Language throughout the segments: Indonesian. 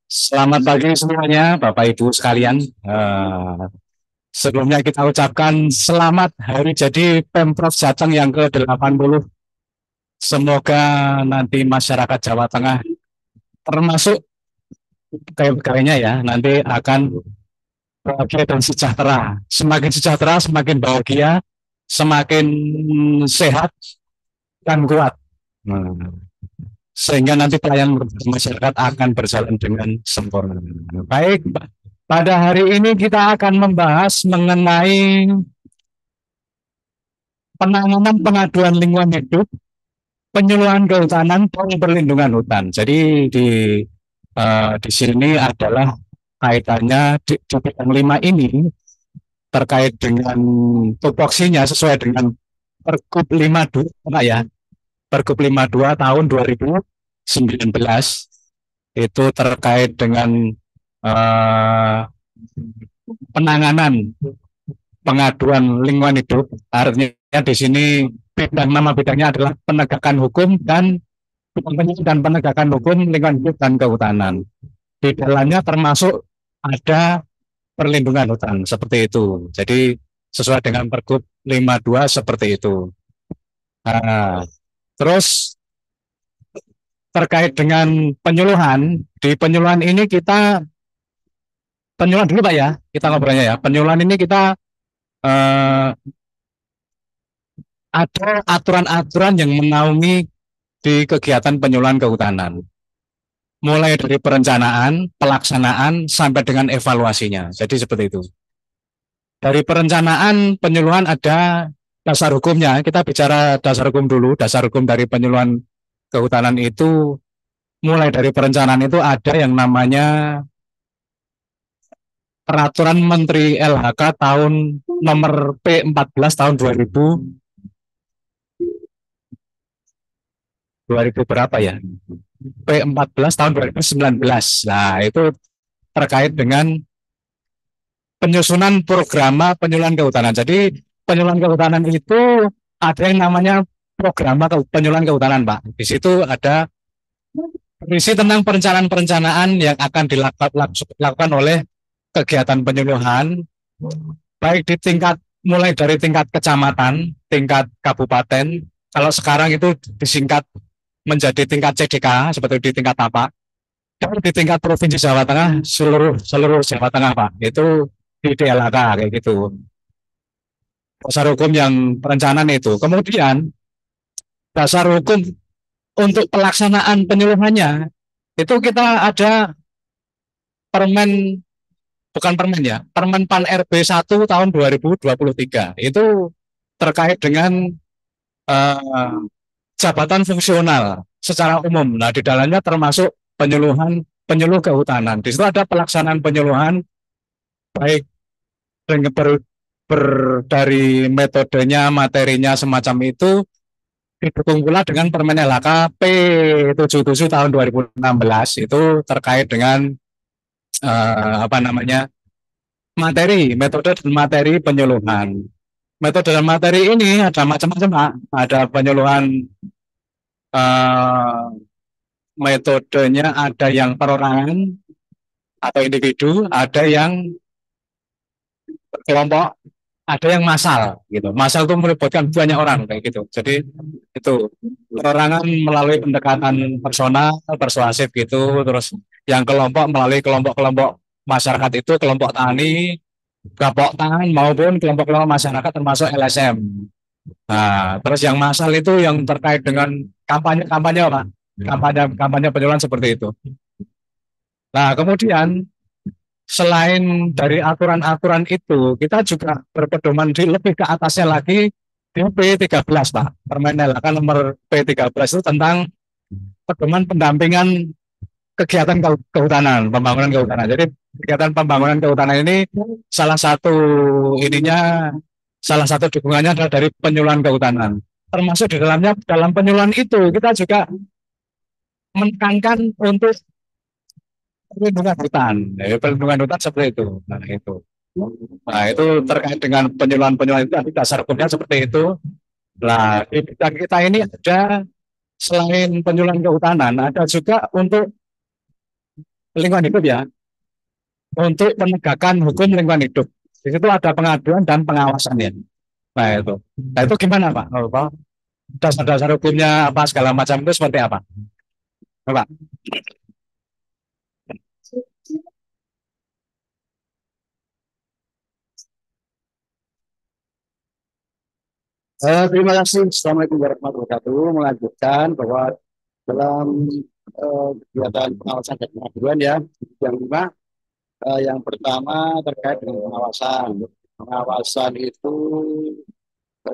Selamat pagi semuanya, Bapak Ibu sekalian. Sebelumnya kita ucapkan selamat hari jadi Pemprov Jateng yang ke-80. Semoga nanti masyarakat Jawa Tengah, termasuk pegawai-pegawainya ya, nanti akan bahagia dan sejahtera. Semakin sejahtera, semakin bahagia, semakin sehat dan kuat. Sehingga nanti pelayanan masyarakat akan berjalan dengan sempurna. Baik, pada hari ini kita akan membahas mengenai penanganan pengaduan lingkungan hidup, penyuluhan kehutanan, dan perlindungan hutan. Jadi di sini adalah kaitannya di bidang 5 ini terkait dengan tupoksinya sesuai dengan Pergub 52 ya, Pergub 52 tahun 2019 itu terkait dengan uh, penanganan pengaduan lingkungan hidup. Artinya di sini nama bidangnya adalah penegakan hukum dan penegakan hukum lingkungan hidup dan kehutanan. Di dalamnya termasuk ada perlindungan hutan seperti itu. Jadi sesuai dengan Pergub 52 seperti itu. Nah, terus terkait dengan penyuluhan, di penyuluhan ini kita penyuluhan dulu Pak ya, kita ngobrolnya ya. Penyuluhan ini kita eh, ada aturan-aturan yang menaungi di kegiatan penyuluhan kehutanan. Mulai dari perencanaan, pelaksanaan, sampai dengan evaluasinya. Jadi seperti itu. Dari perencanaan penyuluhan ada dasar hukumnya. Kita bicara dasar hukum dulu. Dasar hukum dari penyuluhan kehutanan itu, mulai dari perencanaan itu ada yang namanya Peraturan Menteri LHK tahun nomor P14 tahun 2000 berapa ya? P14 tahun 2019. Nah, itu terkait dengan penyusunan program penyuluhan kehutanan. Jadi penyuluhan kehutanan itu ada yang namanya program penyuluhan kehutanan, Pak. Di situ ada berisi tentang perencanaan-perencanaan yang akan dilakukan oleh kegiatan penyuluhan, baik di tingkat mulai dari tingkat kecamatan, tingkat kabupaten. Kalau sekarang itu disingkat menjadi tingkat CDK seperti di tingkat apa? Dan di tingkat provinsi Jawa Tengah seluruh seluruh Jawa Tengah Pak itu di DLHK kayak gitu. Dasar hukum yang perencanaan itu. Kemudian dasar hukum untuk pelaksanaan penyuluhannya itu kita ada permen bukan permen ya, Permen Pan RB 1 tahun 2023 itu terkait dengan uh, jabatan fungsional secara umum. Nah, di dalamnya termasuk penyuluh kehutanan. Di situ ada pelaksanaan penyuluhan baik dengan dari metodenya, materinya semacam itu didukung pula dengan Permen LHK P77 tahun 2016 itu terkait dengan apa namanya metode dan materi penyuluhan. Metode dan materi ini ada macam-macam, Pak. Ada penyuluhan uh, metodenya ada yang perorangan atau individu, ada yang kelompok, ada yang massal gitu. Massal itu melibatkan banyak orang kayak gitu. Jadi itu perorangan melalui pendekatan personal, persuasif gitu, terus yang kelompok melalui kelompok-kelompok masyarakat itu kelompok tani, kelompok tangan maupun kelompok-kelompok masyarakat termasuk LSM. Nah, terus yang massal itu yang terkait dengan kampanye-kampanye Pak. Kampanye penyuluhan seperti itu. Nah, kemudian selain dari aturan-aturan itu, kita juga berpedoman di lebih ke atasnya lagi di P13, Pak. Permen LHK nomor P13 itu tentang pedoman pendampingan kegiatan kehutanan, pembangunan kehutanan. Jadi kegiatan pembangunan kehutanan ini salah satu ininya, salah satu dukungannya adalah dari penyuluhan kehutanan. Termasuk di dalamnya, dalam penyuluhan itu kita juga menekankan untuk perlindungan hutan. Ya, perlindungan hutan seperti itu. Nah, itu terkait dengan penyuluhan-penyuluhan itu dasar hukumnya seperti itu. Nah, di bidang kita ini ada selain penyuluhan kehutanan, ada juga untuk lingkungan hidup ya, untuk penegakan hukum lingkungan hidup. Di situ ada pengaduan dan pengawasan ya. Nah itu. Nah itu gimana Pak? Oh, Pak? Dasar-dasar hukumnya apa segala macam itu seperti apa? Pak? Terima kasih. Assalamualaikum warahmatullahi wabarakatuh. Melanjutkan bahwa dalam kegiatan pengawasan dan pengaduan ya, yang lima, yang pertama terkait dengan pengawasan. Pengawasan itu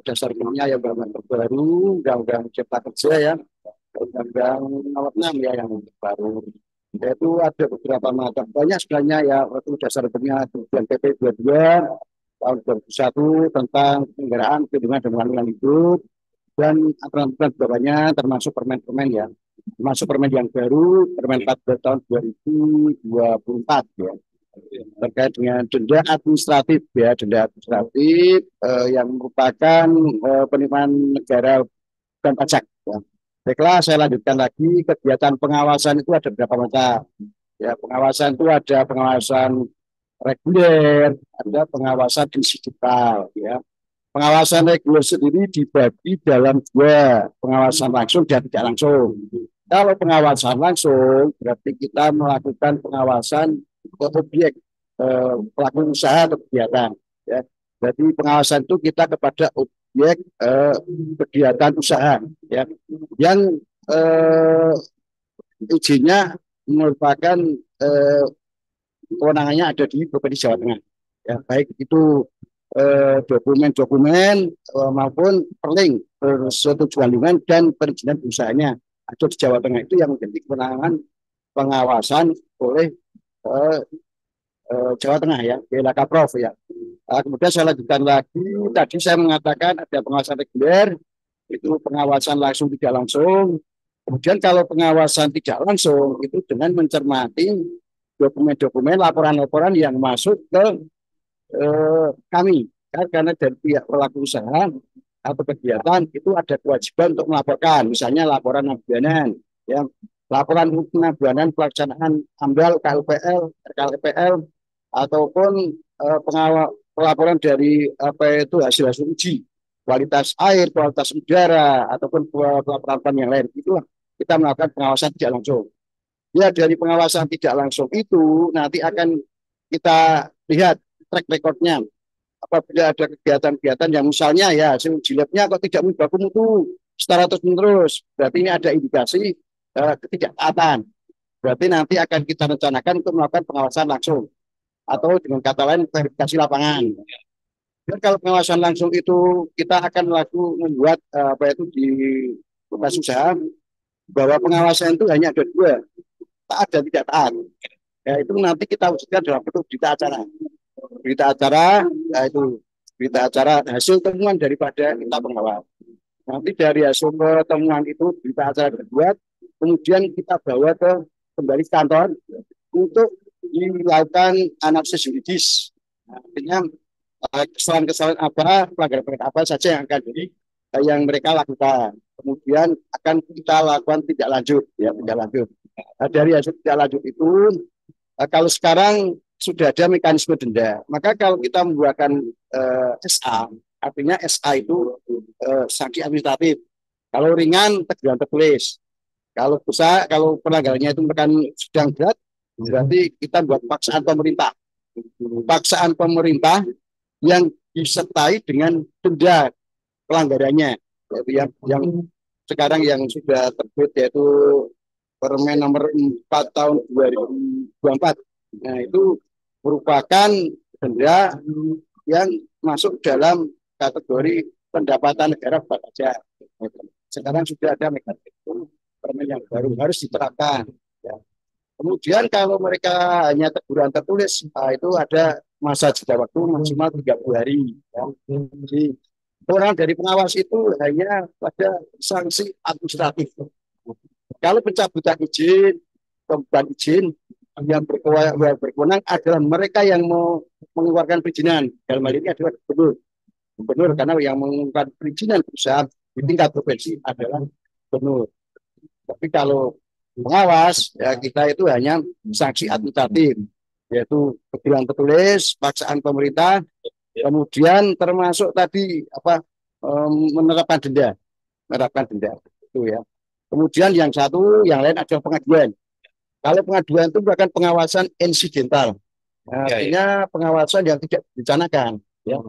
dasarnya yang terbaru, undang-undang cipta kerja ya, undang-undang nomor 6 ya yang terbaru. Yaitu ada beberapa macam, banyak sebenarnya ya, itu dasar hukumnya kemudian PP 22 tahun 2001 tentang penyelenggaraan perlindungan dan lingkungan hidup, dan aturan-aturan bawahnya termasuk permen-permen ya, termasuk permen yang baru, Permen 14 tahun 2024 ya, terkait dengan denda administratif ya, denda administratif yang merupakan penerimaan negara dan pajak ya. Baiklah, saya lanjutkan lagi. Kegiatan pengawasan itu ada berapa macam ya. Pengawasan itu ada pengawasan reguler, ada pengawasan digital ya. Pengawasan reguler sendiri dibagi dalam dua, pengawasan langsung dan tidak langsung. Kalau pengawasan langsung berarti kita melakukan pengawasan ke objek pelaku usaha atau kegiatan. Ya. Jadi pengawasan itu kita kepada objek kegiatan usaha, ya, yang izinnya merupakan kewenangannya ada di Provinsi Jawa Tengah. Ya, baik itu dokumen-dokumen maupun perling persetujuan lingkungan dan perizinan usahanya ada di Jawa Tengah, itu yang menjadi kewenangan pengawasan oleh Jawa Tengah ya, Kaprov ya. Kemudian saya lanjutkan lagi, tadi saya mengatakan ada pengawasan reguler, itu pengawasan langsung tidak langsung. Kemudian kalau pengawasan tidak langsung itu dengan mencermati dokumen-dokumen, laporan-laporan yang masuk ke kami, karena dari pihak pelaku usaha atau kegiatan itu ada kewajiban untuk melaporkan, misalnya laporan bulanan, ya, laporan bulanan pelaksanaan AMDAL, KLPL, RKLPL, ataupun pelaporan dari apa itu hasil-hasil uji kualitas air, kualitas udara, ataupun pelaporan yang lain. Itulah kita melakukan pengawasan tidak langsung. Ya, dari pengawasan tidak langsung itu nanti akan kita lihat track recordnya. Apabila ada kegiatan-kegiatan yang misalnya ya hasil uji labnya kok tidak berlaku mutu secara terus-menerus, berarti ini ada indikasi ketidaktaatan. Berarti nanti akan kita rencanakan untuk melakukan pengawasan langsung atau dengan kata lain verifikasi lapangan. Dan kalau pengawasan langsung itu kita akan membuat apa itu di lokasi usaha bahwa pengawasan itu hanya ada dua, taat dan tidak taat. Ya, itu nanti kita wujudkan dalam bentuk berita acara. Berita acara, yaitu berita acara hasil temuan daripada kita pengawas. Nanti dari hasil pertemuan itu berita acara dibuat, kemudian kita bawa kembali ke kantor untuk dilakukan analisis yuridis. Artinya kesalahan-kesalahan apa, pelanggaran apa saja yang akan yang mereka lakukan. Kemudian akan kita lakukan tindak lanjut, ya, tindak lanjut. Dari hasil tindak lanjut itu, kalau sekarang sudah ada mekanisme denda, maka kalau kita membuatkan SA, artinya SA itu sanksi administratif. Kalau ringan, teguran tertulis. Kalau besar, kalau pelanggarannya itu merupakan sedang berat, berarti kita buat paksaan pemerintah. Paksaan pemerintah yang disertai dengan denda pelanggarannya, yaitu yang sekarang yang sudah terbit, yaitu Permen nomor 4 tahun 2024. Nah, itu merupakan denda yang masuk dalam kategori pendapatan negara bukan pajak. Sekarang sudah ada mekanisme permen yang baru harus diterapkan. Ya. Kemudian kalau mereka hanya teguran tertulis, itu ada masa jeda waktu maksimal 30 hari. Ya. Jadi orang dari pengawas itu hanya pada sanksi administratif. Kalau pencabutan izin, pembuatan izin, yang berkewenang adalah mereka yang mau mengeluarkan perizinan. Dalam hal ini adalah gubernur. Gubernur karena yang mengeluarkan perizinan perusahaan di tingkat provinsi adalah gubernur. Tapi kalau pengawas, ya kita itu hanya sanksi administratif, yaitu teguran tertulis, paksaan pemerintah, kemudian termasuk tadi apa menerapkan denda itu ya. Kemudian yang satu, yang lain adalah pengaduan. Kalau pengaduan itu bukan pengawasan insidental, artinya pengawasan yang tidak direncanakan. Ya.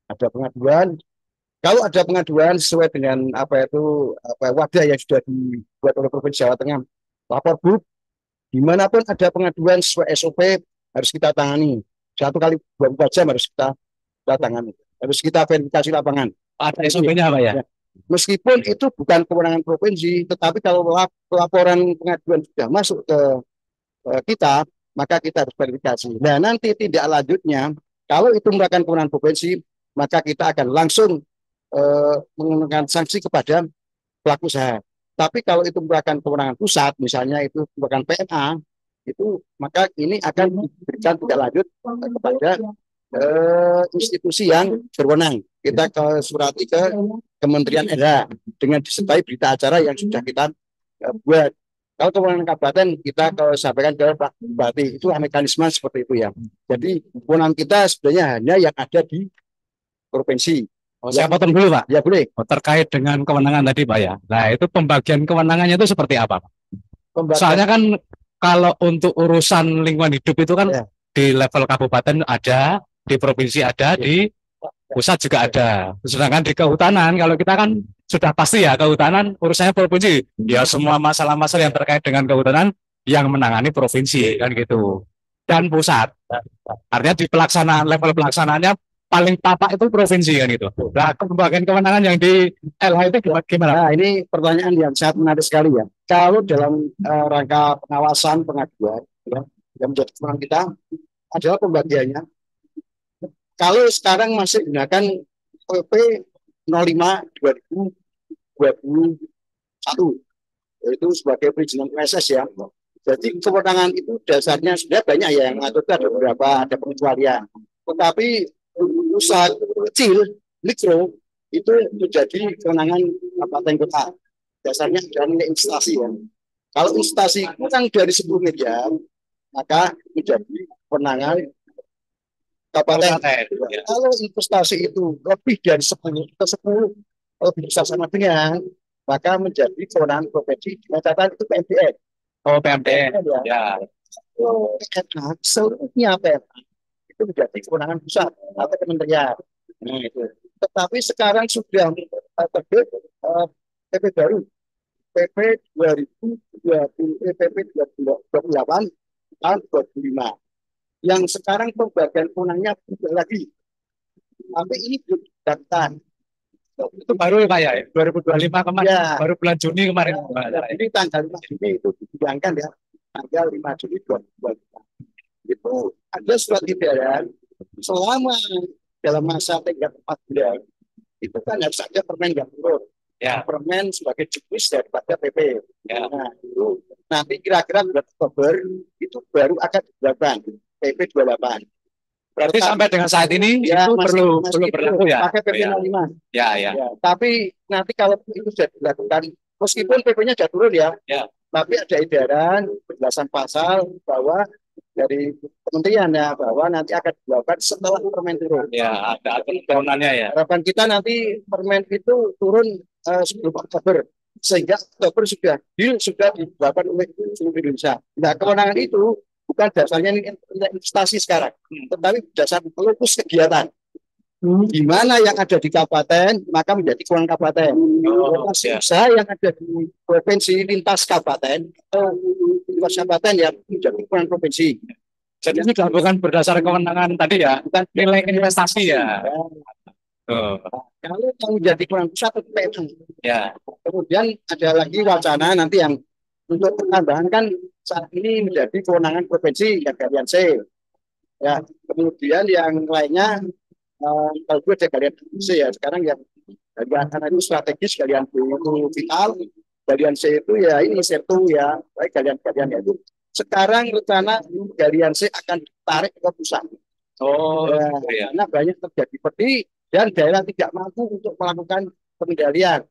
Ada pengaduan. Kalau ada pengaduan sesuai dengan apa itu wadah yang sudah dibuat oleh Provinsi Jawa Tengah, lapor BUP, dimanapun ada pengaduan sesuai SOP harus kita tangani. 1 kali 24 jam harus kita tangani. Harus kita verifikasi lapangan. Ada SOP-nya apa ya? Meskipun itu bukan kewenangan provinsi, tetapi kalau laporan pengaduan sudah masuk ke kita, maka kita harus verifikasi. Nah, nanti tindak lanjutnya, kalau itu merupakan kewenangan provinsi, maka kita akan langsung mengenakan sanksi kepada pelaku usaha. Tapi kalau itu merupakan kewenangan pusat, misalnya itu merupakan PMA, itu maka ini akan diberikan tindak lanjut kepada institusi yang berwenang. Kita ke surati ke Kementerian LH dengan disertai berita acara yang sudah kita buat. Kalau kewenangan kabupaten kita sampaikan ke Pak Bupati, itu mekanisme seperti itu ya. Jadi kewenangan kita sebenarnya hanya yang ada di provinsi. Saya potong dulu Pak. Ya boleh. Terkait dengan kewenangan tadi Pak ya. Nah itu pembagian kewenangannya itu seperti apa Pak? Soalnya kan kalau untuk urusan lingkungan hidup itu kan di level kabupaten ada, di provinsi ada, di pusat juga ada. Sedangkan di kehutanan, kalau kita kan sudah pasti ya kehutanan urusannya provinsi. Ya semua masalah-masalah yang terkait dengan kehutanan yang menangani provinsi kan gitu. Dan pusat. Artinya di pelaksanaan level pelaksanaannya paling tapak itu provinsi kan gitu. Nah, pembagian kewenangan yang di LH itu gimana? Nah, ini pertanyaan yang sangat menarik sekali ya. Kalau dalam rangka pengawasan pengaduan ya, yang menjadi kewenangan kita adalah pembagiannya. Kalau sekarang masih gunakan PP 05 2021 yaitu sebagai perizinan PSS ya. Jadi kewenangan itu dasarnya sudah banyak ya yang mengatur, ada beberapa, ada pengecualian. Tetapi usaha kecil, mikro itu menjadi kewenangan kabupaten kota. Dasarnya adalah nilai investasi ya. Kalau investasi kurang dari 10 miliar, maka menjadi kewenangan kabupaten. Kalau investasi itu lebih dari 10 ke 10 lebih besar sama dengan, maka menjadi kewenangan provinsi. Catatan itu PMDN. Oh PMDN ya. Oh, seluruhnya PMA itu menjadi kewenangan pusat atau kementerian. Nah, itu. Tetapi sekarang sudah terbit PP baru, PP 2020, PP 2028 tahun 2005. Yang sekarang pembagian kewenangannya tidak lagi. Tapi ini belum didaftar. Itu baru ya Pak ya, 2025 kemarin, ya. Baru bulan Juni kemarin. Ya, ini tanggal 5 Juni itu dibilangkan ya, tanggal 5 Juni 2025. Itu ada surat edaran selama dalam masa 4 bulan, itu kan harus ada permen yang turun. Ya. Permen sebagai juknis daripada PP. Ya. Nah, itu nanti kira-kira bulan Oktober itu baru akan dilakukan PP 28. Berarti sampai dengan saat ini ya, itu perlu berlaku ya. Pakai PP 05. Ya. Tapi nanti kalau itu sudah dilakukan, meskipun PP-nya sudah turun ya. Tapi ada edaran penjelasan pasal bahwa dari kementerian ya bahwa nanti akan dilakukan setelah permen turun. Ya, ada turunannya ya. Harapan kita nanti permen itu turun sebelum Oktober, sehingga Oktober sudah dilakukan oleh seluruh Indonesia. Nah, kewenangan itu bukan dasarnya investasi sekarang, tetapi dasar lokus kegiatan. Di mana yang ada di kabupaten, maka menjadi kewenangan kabupaten. Usaha yang ada di provinsi lintas kabupaten, lintas kabupaten ya menjadi kewenangan provinsi. Jadi ini bukan berdasar kewenangan tadi ya, bukan nilai investasi ya. Kalau yang menjadi kewenangan pusat itu PMA. Ya. Kemudian ada lagi wacana nanti yang untuk penambahan kan saat ini menjadi kewenangan provinsi ya galian C. Ya, kemudian yang lainnya kalau gue ada galian C ya, sekarang yang galian itu strategis, galian B itu vital, galian C itu ya ini sertu ya, baik galian itu. Sekarang rencana galian C akan ditarik ke pusat. Oh, karena banyak terjadi seperti dan daerah tidak mampu untuk melakukan pengendalian.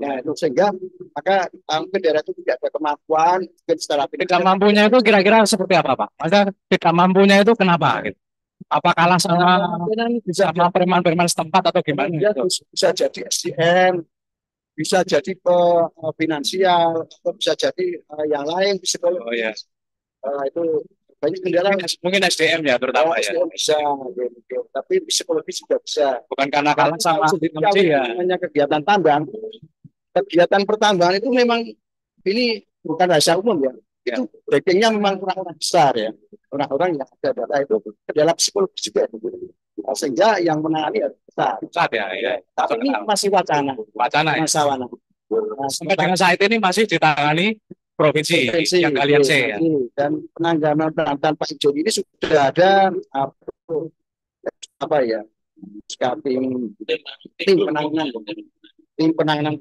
Nah, itu sehingga maka mungkin daerah itu tidak ada kemampuan mungkin secara Tidak finansial. mampunya itu kira-kira seperti apa, Pak? Maksudnya tidak mampunya itu kenapa gitu? Apa kalah Kemungkinan bisa sama preman-preman setempat atau gimana dia gitu? bisa jadi SDM, bisa jadi finansial, atau bisa jadi yang lain psikologi. Oh ya, Itu banyak kendala. mungkin SDM ya terutama ya. SDM bisa, gitu. Tapi psikologi juga bisa. Bukan karena kalah sama Kalau ya. namanya kegiatan tambang, kegiatan pertambangan itu memang ini bukan rahasia umum ya. Itu backingnya memang orang-orang besar ya. Orang-orang yang ada data itu ke dalam psikologi juga. Nah, sehingga yang menangani harus besar. Pusat ya, ya. Tapi ini masih wacana. Wacana ya. Masalah. Nah, sampai dengan saat ini masih ditangani provinsi yang kalian ya. Dan penanggalan tanpa izin ini sudah ada apa ya? Tim penanganan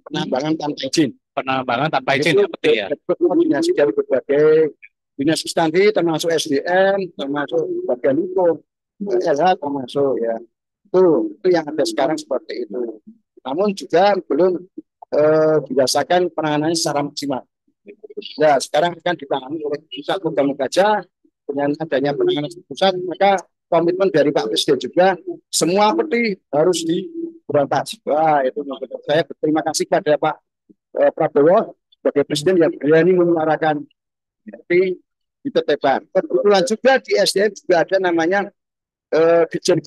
penambangan tanpa izin. Penambangan tanpa izin ya, peti ya. Koordinasi dari berbagai dinas instansi termasuk SDM, termasuk bagian hukum, LH termasuk ya. Itu yang ada sekarang seperti itu. Namun juga belum dirasakan penanganannya secara maksimal. Ya, sekarang akan ditangani oleh pusat program gajah dengan adanya penanganan pusat, maka komitmen dari Pak Presiden juga semua peti harus diberantas. Wah, itu saya berterima kasih kepada Pak Prabowo sebagai Presiden yang berani menyuarakan peti ditetapkan. Kebetulan juga di SDM juga ada namanya Dirjen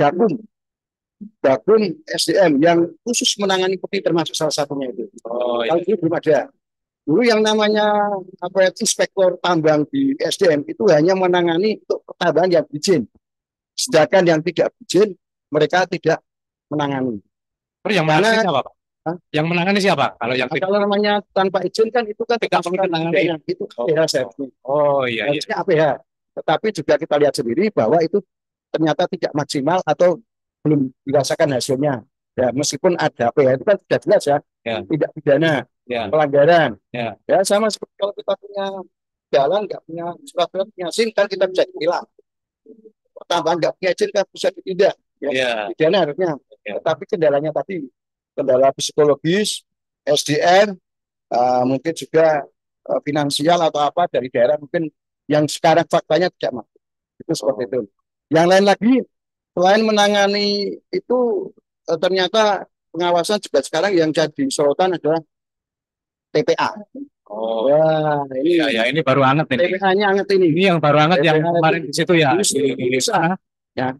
Gakum SDM yang khusus menangani peti termasuk salah satunya itu. Kalau ini belum ada. Dulu yang namanya inspektor tambang di SDM itu hanya menangani untuk pertambangan yang berizin. Sedangkan yang tidak berizin mereka tidak menangani. Terus yang menangani siapa, Pak? Yang menangani siapa? Kalau namanya tanpa izin kan itu kan tidak menangani. Itu APH. Oh iya. APH. Tetapi juga kita lihat sendiri bahwa itu ternyata tidak maksimal atau belum dirasakan hasilnya. Ya, meskipun ada APH itu kan sudah jelas ya. Tidak pidana. Pelanggaran. Ya, sama seperti kalau kita punya jalan nggak punya surat-surat punya SIM kan kita bisa hilang. Tambahan nggak punya izin kan bisa ditindak. Pidana harusnya. Tapi kendalanya tadi kendala psikologis, SDM, mungkin juga finansial atau apa dari daerah mungkin yang sekarang faktanya tidak mampu. Itu seperti itu. Yang lain lagi selain menangani itu ternyata pengawasan juga sekarang yang jadi sorotan adalah TPA. Oh ya, ini baru anget ini. TPA-nya anget ini. Ini yang baru anget yang kemarin di situ ya. Di sana. Ya.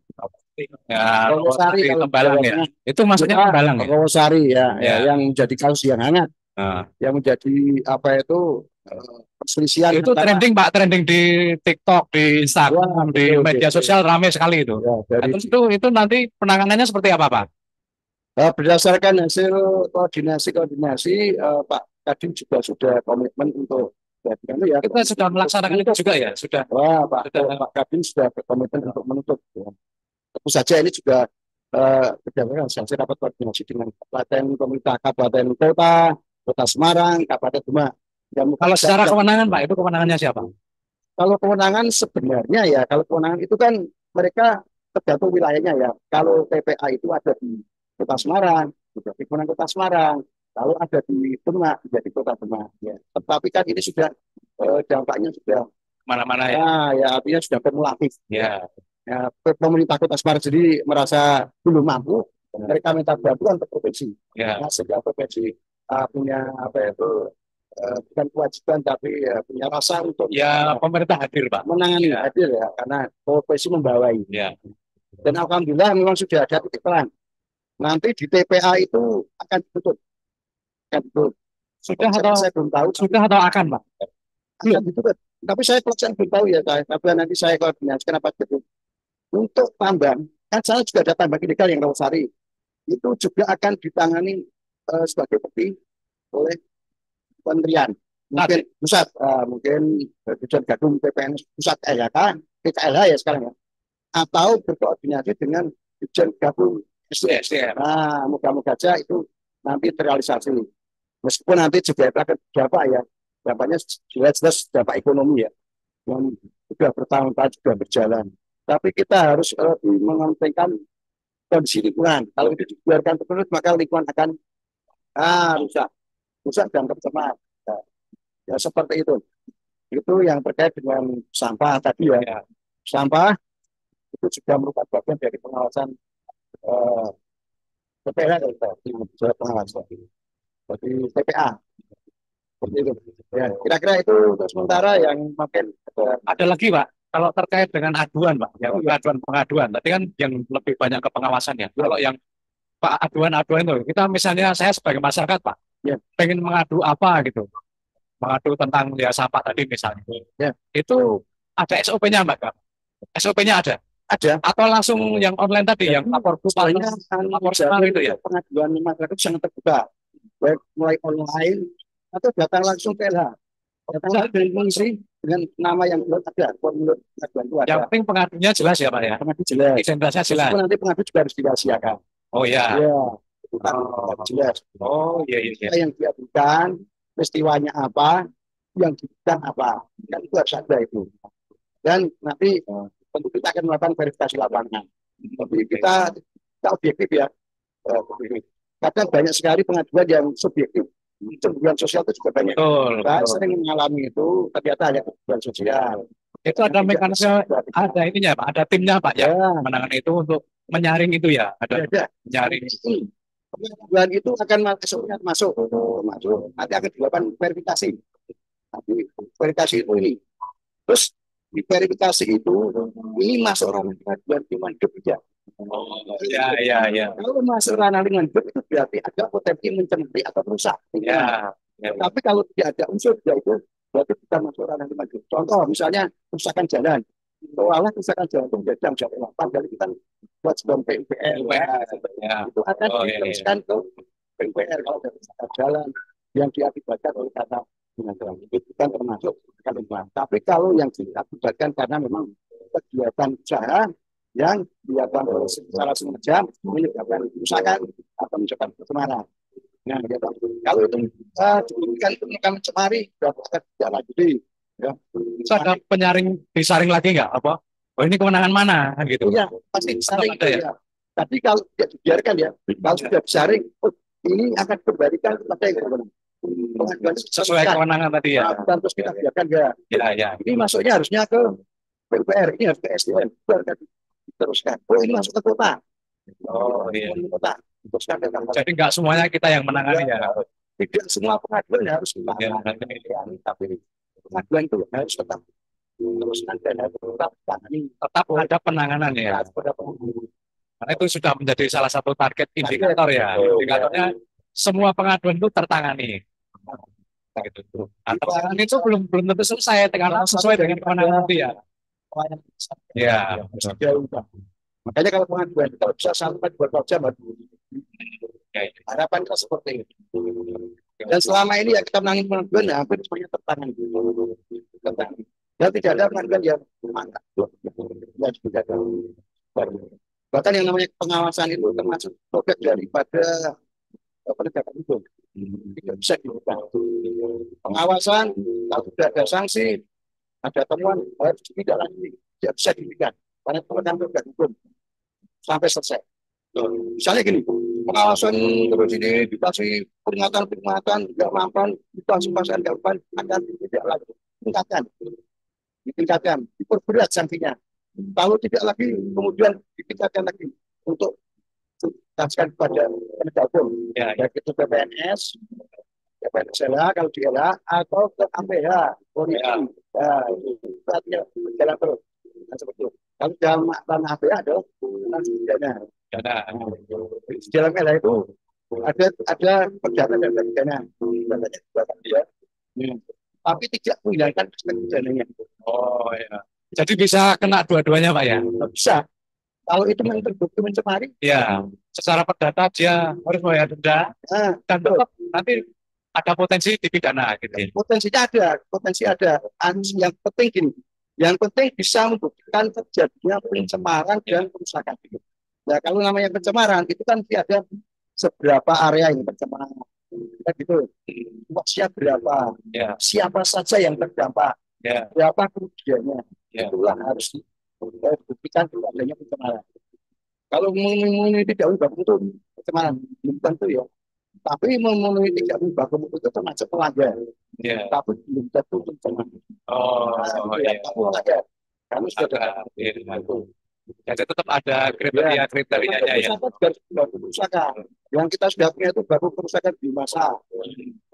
Ya, Rawasari Tembalang ya. Itu maksudnya Tembalang ya. Rawasari ya, yang menjadi kasus yang hangat. Yang menjadi apa itu perselisihan. Itu trending Pak, trending di TikTok, di Instagram, di media sosial ramai sekali itu. Itu nanti penanganannya seperti apa Pak? Berdasarkan hasil koordinasi Pak Kadin juga sudah komitmen untuk ya. Kita sudah melaksanakan itu juga ya, sudah. Pak Kadin sudah berkomitmen untuk menutup. Ya. Tentu saja ini juga berdasarkan hasil rapat koordinasi dengan pemerintah kabupaten kota Semarang, kabupaten Demak. Kalau secara kewenangan Pak, itu kewenangannya siapa? Kalau kewenangan sebenarnya ya, kalau kewenangan itu kan mereka tergantung wilayahnya ya. Kalau TPA itu ada di Kota Semarang, menjadi kewenangan Kota Semarang. Kalau ada di Demak, menjadi Kota Demak. Ya. Tetapi kan ini sudah dampaknya sudah mana-mana ya. Ya artinya sudah kumulatif. Ya. Ya, pemerintah Kota Semarang sendiri merasa belum mampu, mereka minta bantuan ke provinsi. Ya. Nah, sehingga provinsi punya apa itu bukan kewajiban tapi punya rasa untuk pemerintah hadir Pak, menangani hadir ya karena provinsi membawai. Ya. Dan alhamdulillah memang sudah ada titik terang. Nanti di TPA itu akan ditutup. Sudah atau saya belum tahu. Sudah atau akan Pak? Akan ditutup. Tapi saya pelaksanaan belum tahu ya. Tapi nanti saya koordinasikan apa itu. Untuk tambang, kan saya juga ada tambang ilegal yang Rawasari. Itu juga akan ditangani sebagai peti oleh kementerian. Mungkin pusat, mungkin Dirjen Gakum PPNS pusat LHK, PKLH ya sekarang ya. Atau berkoordinasi dengan Dirjen Gakum SDM. Nah, moga-moga aja itu nanti terrealisasi. Meskipun nanti juga akan dampak ya. Dampaknya jelas dampak ekonomi ya. Yang sudah bertahun-tahun sudah berjalan. Tapi kita harus lebih mementingkan kondisi lingkungan. Kalau itu dibiarkan terus, maka lingkungan akan rusak. rusak dan tercemar. Nah, ya seperti itu. Itu yang terkait dengan sampah tadi ya. Ya. Sampah itu juga merupakan bagian dari pengawasan eh, PPA kita, pengawasan. Jadi TPA. Seperti itu. Ya, kira-kira itu untuk sementara yang makin Ada lagi Pak, kalau terkait dengan aduan Pak, yang oh, ya. pengaduan, tadi kan yang lebih banyak ke pengawasan ya. Kalau yang Pak aduan-aduan itu, kita misalnya saya sebagai masyarakat Pak, Ya. pengen mengadu apa gitu, mengadu tentang ya sampah tadi misalnya, Ya. itu ada SOP-nya Mbak? SOP-nya ada? Ada. Atau langsung yang online tadi, yang lapor Soalnya lapor sekali itu ya? pengaduan masyarakat sangat terbuka, baik mulai online atau datang langsung ke LH. Datang langsung dengan mengisi dengan nama yang belum ada, formulir pengaduan itu ada. Yang penting pengadunya jelas ya Pak ya? Pengadu jelas. Identitasnya jelas. Meskipun nanti pengadu juga harus dirahasiakan. Oh ya. Ya, itu kan Oh. jelas. Oh iya iya. Yang diadukan, peristiwanya apa, yang dibutuhkan apa, kan itu harus ada itu. Dan nanti tentu kita akan melakukan verifikasi lapangan. Tapi kita objektif ya. Kadang banyak sekali pengaduan yang subjektif. Cemburuan sosial itu juga banyak. Saya sering mengalami itu, ternyata hanya cemburuan sosial. Itu ada mekanisme, ada ininya Pak, ada timnya Pak ya, menangani itu untuk menyaring itu ya, ada menyaring. Pengaduan itu akan masuk, nanti akan dilakukan verifikasi. Tapi verifikasi itu ini. Terus di verifikasi itu ini masuk ranah pengaduan lingkungan hidup ya. Oh, ya. Kalau masuk ranah lingkungan hidup itu berarti ada potensi mencemari atau rusak. Ya. Tapi kalau tidak ada unsur itu berarti kita masuk ranah lingkungan hidup. Contoh misalnya kerusakan jalan. Soalnya kerusakan jalan itu menjadi tanggung jawab lapan dari kita buat sebelum PUPR. Itu akan diteruskan ke PUPR kalau ada kerusakan jalan yang diakibatkan oleh kata itu kan termasuk kelimpan. Tapi kalau yang diakibatkan karena memang kegiatan usaha yang dilakukan secara sengaja menyebabkan kerusakan atau menyebabkan pencemaran. Nah, ya, kalau itu diberikan itu mencemari, dapat tidak lagi. Ya. Ada penyaring disaring lagi nggak? Apa? Oh ini kewenangan mana? Gitu. Iya, pasti disaring ada ya. Tapi kalau tidak dibiarkan ya, kalau sudah disaring, ini akan kembalikan kepada yang berwenang. Sesuai kewenangan tadi ya. Dan terus kita biarkan ya. Ya. Ini masuknya harusnya ke PUPR, ini harus ke SDM, teruskan. Oh ini masuk ke kota. Oh iya. Kota. Teruskan ke kota. Jadi nggak semuanya kita yang menangani ya. Tidak semua pengaduan harus kita tangani, tapi pengaduan itu harus tetap teruskan dan harus tetap ada penanganan ya. Karena itu sudah menjadi salah satu target indikator ya. Indikatornya semua pengaduan itu tertangani. Gitu. Atau itu belum tentu selesai karena sesuai dengan kewenangan itu ya. Ya. Makanya kalau pengaduan kita bisa sampai 24 jam harapan kita seperti itu. Dan selama ini ya kita menangani pengaduan hampir semuanya tertangani. Dan tidak ada pengaduan yang mantap. Bahkan yang namanya pengawasan itu termasuk produk daripada penegakan hukum. Tidak bisa diubah. Pengawasan, kalau sudah ada sanksi, ada temuan, harus tidak lagi. Tidak bisa diberikan. Karena penegakan hukum sampai selesai. Misalnya gini, pengawasan terus ini dikasih peringatan, tidak mampan, dikasih pasangan jawaban, akan tidak lagi. Ditingkatkan, diperberat sanksinya. Kalau tidak lagi, kemudian ditingkatkan lagi untuk kasihkan kepada penegak hukum, baik itu PPNS, LH kalau di LH atau ke APH, polisi. Nah, itu artinya berjalan terus. Nah, seperti itu. Kalau dalam ranah APH adalah pidana. Di dalam LH itu ada perdata dan pidana. Tapi tidak menghilangkan aspek pidananya. Oh ya. Jadi bisa kena dua-duanya Pak ya? Bisa. Kalau itu memang terbukti mencemari, ya secara perdata dia harus bayar denda dan tetap nanti ada potensi dipidana gitu. Potensi ada. Yang penting gini, yang penting bisa membuktikan terjadinya pencemaran dan kerusakan. Nah, kalau namanya pencemaran itu kan ada seberapa area yang pencemaran. Gitu. Luasnya berapa? Siapa saja yang terdampak? Berapa kerugiannya? Itulah harus buktikan adanya pencemaran. Kalau memenuhi tidak udah tentu pencemaran belum tentu ya. Tapi memenuhi 3 baku mutu itu termasuk pelanggar. Ya. Tapi belum tentu pencemaran. Oh, Ya, iya. kamu pelanggar. Kamu sudah Ada, dapat iya. itu. Jadi tetap ada Ya, kriteria-kriterianya ya. kerusakan juga harus baku kerusakan. Yang kita sudah punya itu baku kerusakan di masa,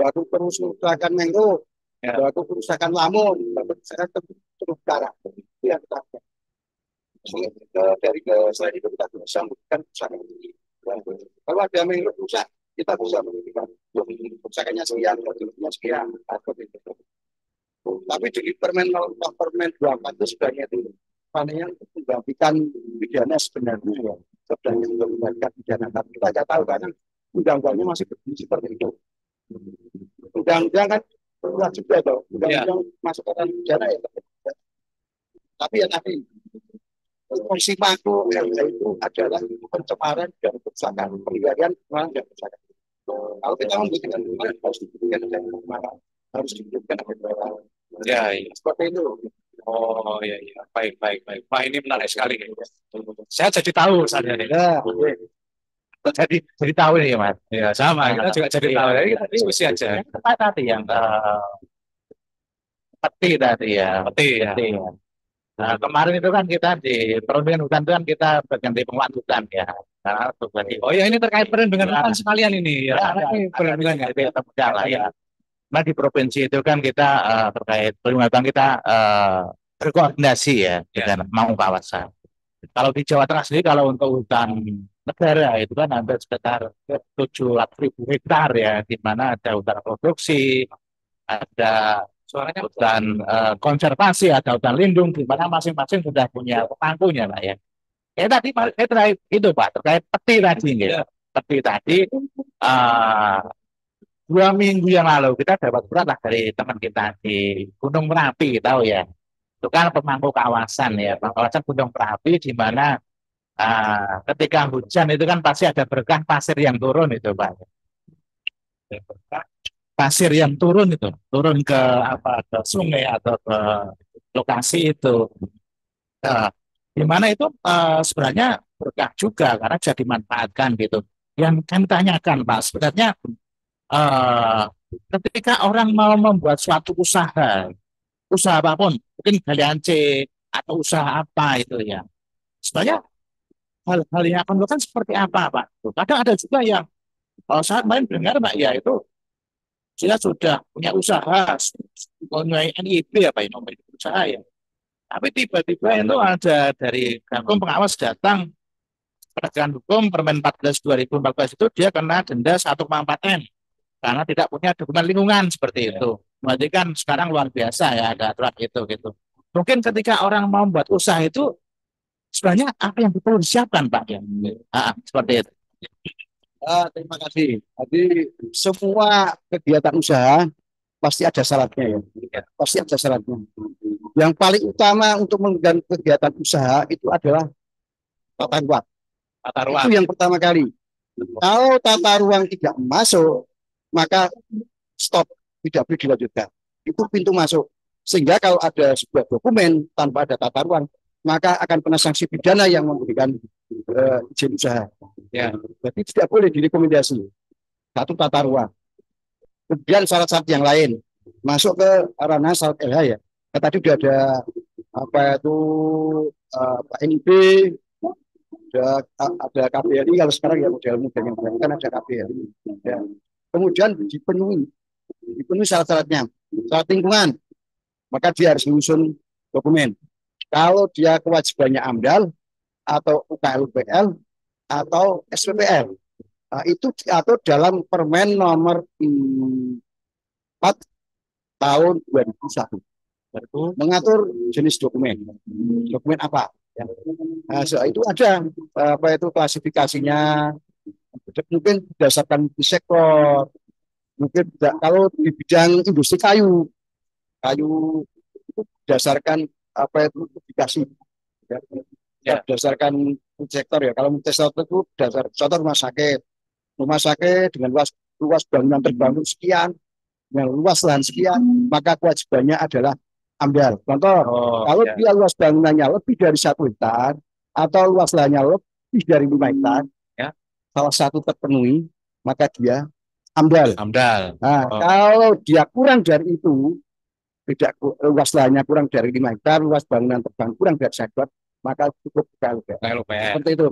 baku kerusakan mangrove, Ya. baku kerusakan lamun, baku kerusakan terumbu karang. Itu yang kita punya. Dari ke selain itu kita bisa memberikan kerusakan ini. Kalau ada mangrove rusak, kita bisa memberikan kerusakannya sekian, kerusakannya sekian, atau itu. Tapi di permen 24 itu sebenarnya itu yang menggantikan pidana sebenarnya ya. Sebenarnya untuk menggantikan pidana. Tapi kita tidak tahu karena undang-undangnya masih berbunyi seperti itu. Undang-undang kan luas juga tuh. Undang-undang masuk ke dalam pidana ya. Tapi ya tadi fungsi makro yang itu adalah pencemaran dan kerusakan, penggalian dan kerusakan. Kalau kita membuktikan kemarin harus dibuktikan dengan kemarin, harus dibuktikan dengan kemarin. Ya, iya. Seperti itu. Oh, iya, iya. Baik, baik, baik. Wah, ini menarik sekali. Saya jadi tahu saja nih. Ya, Jadi tahu nih, Mas. Ya, sama. Kita juga jadi tahu. Jadi kita diskusi aja. Apa tadi yang peti tadi ya, Peti ya. peti ya. Nah, kemarin itu kan kita di perundingan hutan itu kan kita bagian dari penguat hutan ya. Karena bagi Oh ya, ini terkait perlindungan hutan sekalian ini. Ya, ini perlindungannya. lah ya. Nah di provinsi itu kan kita terkait perlindungan hutan kita berkoordinasi ya dengan mau kawasan. Kalau di Jawa Tengah sendiri kalau untuk hutan negara itu kan ada sekitar 7.000 hektar ya, di mana ada hutan produksi, ada hutan konservasi, ada hutan lindung, di mana masing-masing sudah punya pemangkunya lah ya. Tadi terkait itu Pak, terkait peti tadi gitu. Peti tadi 2 minggu yang lalu kita dapat surat lah dari teman kita di Gunung Merapi, tahu ya. Itu kan pemangku kawasan ya, kawasan Gunung Merapi di mana ketika hujan itu kan pasti ada berkah pasir yang turun itu Pak. Pasir yang turun itu, turun ke ke sungai atau ke lokasi itu. Di mana itu sebenarnya berkah juga karena bisa dimanfaatkan gitu. Yang kami tanyakan Pak, sebenarnya eh, ketika orang mau membuat suatu usaha apapun, mungkin galian C atau usaha apa itu ya, sebenarnya hal-hal yang akan dilakukan seperti apa Pak? Kadang ada juga yang saat main dengar Pak ya itu dia sudah punya usaha, punya NIB apa ini nomor usaha ya. Tapi tiba-tiba itu ada dari Gakum pengawas datang penegakan hukum Permen 14 2014 itu dia kena denda 1,4 M karena tidak punya dokumen lingkungan seperti itu. Berarti kan sekarang luar biasa ya ada aturan itu gitu. Mungkin ketika orang mau membuat usaha itu sebenarnya apa yang perlu disiapkan Pak ya? Seperti itu. terima kasih. Jadi semua kegiatan usaha pasti ada syaratnya ya. Pasti ada syaratnya. Yang paling utama untuk menggunakan kegiatan usaha itu adalah tata ruang. Tata ruang. Itu yang pertama kali. Kalau tata ruang tidak masuk, maka stop, tidak boleh dilanjutkan. Itu pintu masuk. Sehingga kalau ada sebuah dokumen tanpa ada tata ruang, maka akan kena sanksi pidana yang memberikan izin usaha. Ya, jadi tidak boleh direkomendasi. Satu tata ruang. Kemudian syarat-syarat yang lain masuk ke ranah syarat LH ya. Tadi sudah ada apa itu NIB, ada KBRI kalau sekarang ya model-model yang kan ada KBRI. Ya. Kemudian dipenuhi syarat-syaratnya, syarat lingkungan, maka dia harus menyusun dokumen. Kalau dia kewajibannya AMDAL atau UKL-UPL atau SPPL, itu diatur dalam Permen nomor 4 tahun 2001. Mengatur jenis dokumen. Dokumen apa? Ya. Nah, itu ada apa itu klasifikasinya. Mungkin berdasarkan di sektor. Mungkin kalau di bidang industri kayu itu berdasarkan apa itu klasifikasi. Ya, berdasarkan sektor ya. Kalau sektor itu berdasarkan contoh rumah sakit dengan luas bangunan terbangun sekian, dengan luas lahan sekian, maka kewajibannya adalah AMDAL. Contoh, kalau dia luas bangunannya lebih dari 1 hektar atau luas lahannya lebih dari 5 hektar, ya, salah satu terpenuhi, maka dia AMDAL. AMDAL. Nah, kalau dia kurang dari itu, tidak luas lahannya kurang dari 5 hektar, luas bangunan terbang kurang dari 1 hektar, maka cukup KLPR. Seperti itu.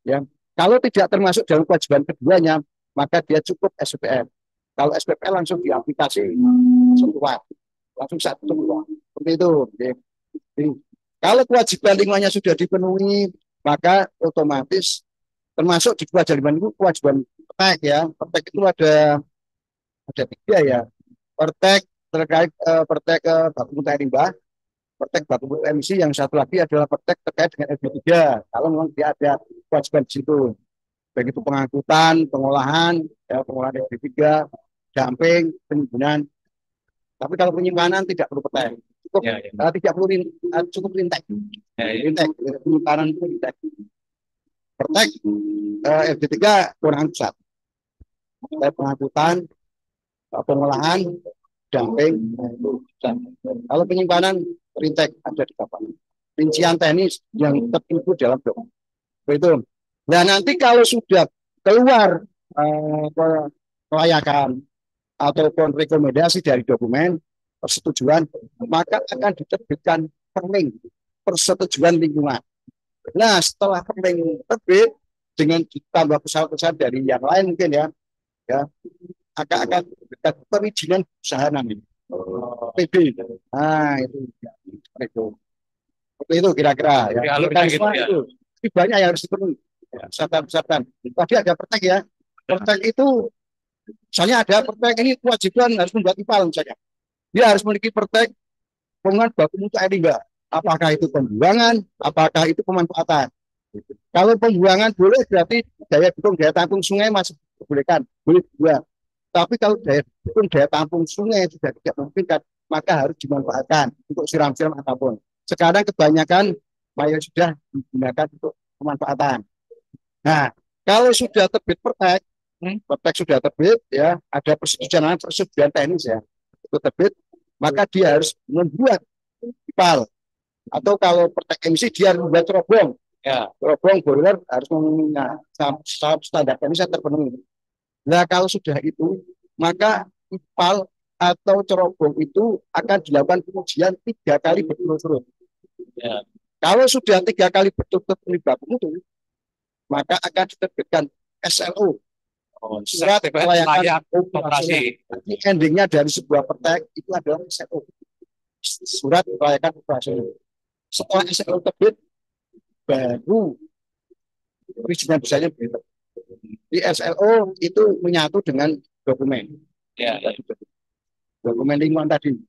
Ya. Kalau tidak termasuk dalam kewajiban keduanya, maka dia cukup SPPR. Kalau SPPR langsung diaplikasi, langsung keluar, langsung satu keluar. Seperti itu. Ya. Jadi, kalau kewajiban lingkungannya sudah dipenuhi, maka otomatis termasuk di kewajiban itu kewajiban pertek ya. Pertek itu ada 3 ya. Pertek terkait pertek baku mutu air limbah, pertek baku mutu emisi, yang satu lagi adalah pertek terkait dengan FB3. Kalau memang dia ada kewajiban di situ, baik itu pengangkutan, pengolahan, ya, pengolahan FB3, damping, penimbunan. Tapi kalau penyimpanan tidak perlu pertek, cukup tidak perlu cukup lintek, lintek penyimpanan itu lintek. Pertek FB3 kewenangan pusat, pengangkutan, pengolahan, damping. Kalau penyimpanan rintek ada di kapal. Rincian teknis yang tertulis dalam dokumen. Begitu. Nah, nanti kalau sudah keluar kelayakan ataupun rekomendasi dari dokumen persetujuan, maka akan diterbitkan perling persetujuan lingkungan. Nah, setelah perling terbit dengan ditambah pesawat-pesawat dari yang lain mungkin ya akan perizinan usaha namanya PB. Nah, itu seperti itu kira-kira ya. Gitu, ya. Itu banyak yang harus dipenuhi. Persatuan. Tadi ada pertek ya. Pertek itu misalnya ada pertek ini kewajiban harus membuat IPAL misalnya. Dia harus memiliki pertek penggunaan baku mutu air limbah. Apakah itu pembuangan, apakah itu pemanfaatan. Kalau pembuangan boleh, berarti daya dukung daya tampung sungai masih diperbolehkan, boleh dibuang. Tapi kalau daya tampung sungai sudah tidak memungkinkan, maka harus dimanfaatkan untuk siram-siram apapun. Sekarang kebanyakan mayoritas sudah digunakan untuk pemanfaatan. Nah, kalau sudah terbit pertek, pertek sudah terbit, ya ada persetujuan teknis ya, itu terbit, maka dia harus membuat IPAL. Atau kalau pertek emisi dia harus membuat cerobong. Ya, cerobong boiler harus memenuhi standar teknis yang terpenuhi. Nah, kalau sudah itu, maka IPAL atau cerobong itu akan dilakukan pengujian 3 kali berturut-turut. Ya. Kalau sudah 3 kali berturut-turut baku mutu, maka akan diterbitkan SLO. Surat layak operasi. Endingnya dari sebuah pertek itu adalah SLO. Surat kelayakan operasi. Setelah SLO terbit, baru perizinan usahanya begitu. Di SLO itu menyatu dengan dokumen. Ya. Dokumen lingkungan tadi.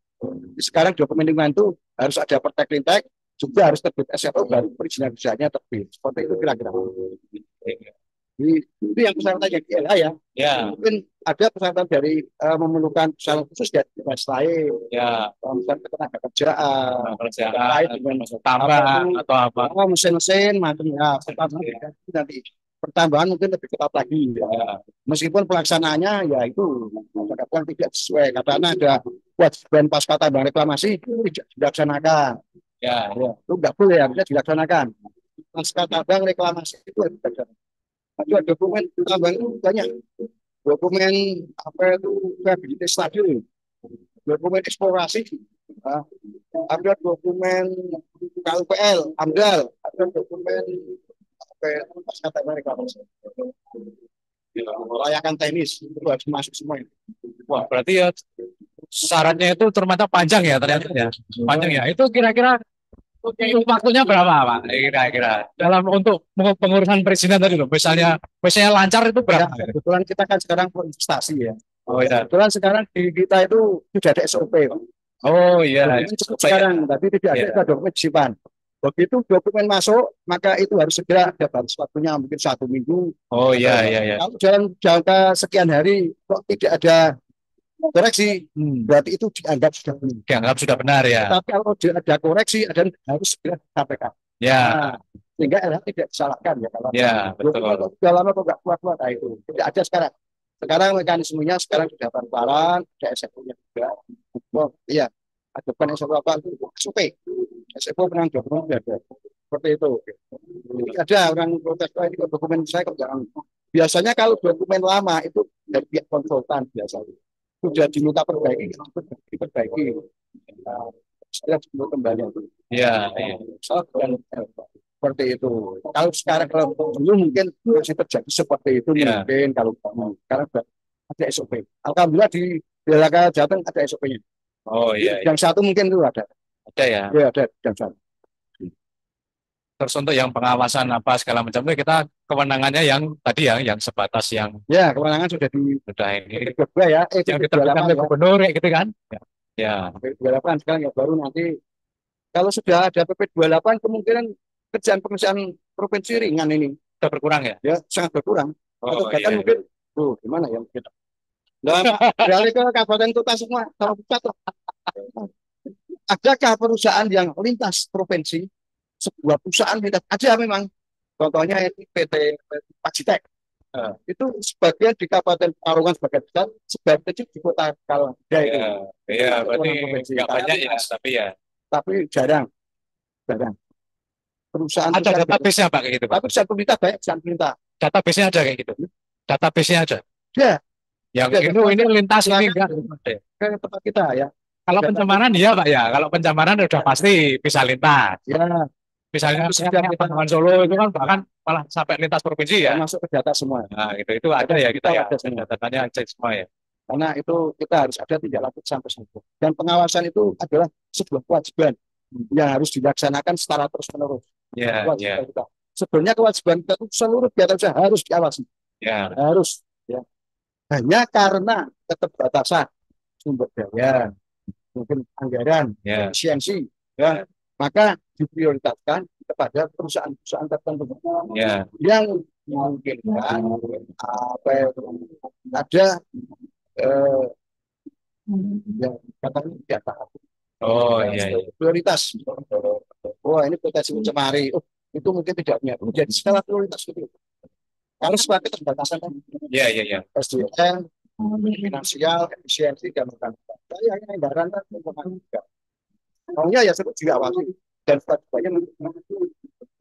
Sekarang dokumen lingkungan itu harus ada pertek lintek, juga harus terbit SLO, baru perizinan usahanya terbit. Seperti itu kira-kira. Itu yang persyaratan yang DLH ya. Ya. Mungkin ada persyaratan dari memerlukan persyaratan khusus dari dinas lain. Ya. Misalnya tenaga kerjaan. Terkait dengan tambah atau apa? Mesin-mesin macam ya. Nanti pertambahan mungkin lebih ketat lagi. Ya. Meskipun pelaksanaannya ya itu kadang tidak sesuai. Karena ada kewajiban pasca tambang reklamasi tidak dilaksanakan. Ya. Itu nggak boleh ya, bisa dilaksanakan. Pasca tambang reklamasi itu harus dilaksanakan. Ada dokumen tambang itu banyak, dokumen apa itu viabilitas stadium, dokumen eksplorasi, ada dokumen KUPL, AMDAL, ada dokumen apa itu pasca tambang reklamasi, layakan teknis itu harus masuk semua. Wah, berarti ya syaratnya itu ternyata panjang ya ternyata ya, panjang ya. Itu kira-kira waktunya berapa Pak? Kira-kira dalam untuk pengurusan perizinan tadi loh, misalnya lancar itu berapa? Ya, kebetulan kita kan sekarang investasi ya. Oh iya. Kebetulan sekarang di kita itu sudah ada SOP. Oh iya. Cukup sekarang, tapi tidak ada dokumen disimpan. Begitu dokumen masuk, maka itu harus segera ada batas waktunya mungkin 1 minggu. Oh iya iya. Kalau dalam jangka sekian hari kok tidak ada koreksi, berarti itu dianggap sudah benar ya. Tapi kalau ada koreksi, harus segera disampaikan. Ya. Sehingga LH tidak disalahkan ya. Kalau betul. Sudah lama kok nggak kuat-kuat, nah itu tidak ada sekarang. Sekarang mekanismenya sudah transparan, ada SFO-nya juga. Oh iya, ada bukan SFO apa itu SOP. SFO penang dokumen ada. Seperti itu. Jadi ada orang protes ini dokumen saya kok jangan. Biasanya kalau dokumen lama itu dari pihak konsultan biasanya sudah diminta diperbaiki. Nah, saya sebelum kembali Iya, iya. seperti itu. Kalau sekarang kalau dulu mungkin masih terjadi seperti itu Iya. mungkin kalau sekarang ada SOP. Alhamdulillah di Wilayah Jateng ada SOP-nya. Oh iya, iya. Yang satu mungkin itu ada. Ada ya. Ya ada yang satu. Terus untuk yang pengawasan apa segala macam itu kita kewenangannya yang tadi yang sebatas yang Ya kewenangan sudah sudah ini kedua ya. yang diterbitkan oleh ya. gubernur ya gitu kan. Ya. Ya. PP28 sekarang yang baru nanti kalau sudah ada PP28 kemungkinan kerjaan provinsi ringan ini Sudah berkurang ya. ya sangat berkurang. Oh Atau bahkan iya. mungkin gimana ya mungkin. Nah, beralih ke kabupaten kota semua sama pusat. Adakah perusahaan yang lintas provinsi? Sebuah perusahaan lintas ada memang. Contohnya itu PT Pacitek. Itu sebagian di Kabupaten Pekalongan sebagian besar, sebagian kecil di Kota Pekalongan. Iya, berarti nggak banyak ya, tapi jarang. Perusahaan ada database-nya Pak kayak gitu Pak. Tapi perusahaan pemerintah banyak perusahaan pemerintah. Database-nya ada kayak gitu. Database-nya ada. Ya. Yang ini lintas ini enggak. Ke tempat kita ya. Kalau pencemaran ya Pak ya. Kalau pencemaran udah pasti bisa lintas. Ya. Misalnya Pekalongan Solo itu kan bahkan malah sampai lintas provinsi ya. Masuk ke data semua. Nah, itu ada ya kita ya. Datanya cek semua ya. Karena itu kita harus ada tindak lanjut sampai sana. Dan pengawasan itu adalah sebuah kewajiban yang harus dilaksanakan secara terus-menerus. Ya, ya. Sebenarnya kewajiban kita itu seluruh biaya usaha harus diawasi. Ya. Harus. Ya. Hanya karena keterbatasan sumber daya, mungkin anggaran, efisiensi, ya, maka diprioritaskan kepada perusahaan-perusahaan tertentu yang memungkinkan ada yang katakan tidak tahu. Oh iya. Prioritas. Wah ini potensi mencemari. Itu mungkin tidak punya. Jadi skala prioritas itu. Harus pakai keterbatasan. Iya. SDM, finansial, efisiensi dan mekanikal. Saya anggaran kan juga. Maunya ya seperti diawasi dan sebagainya.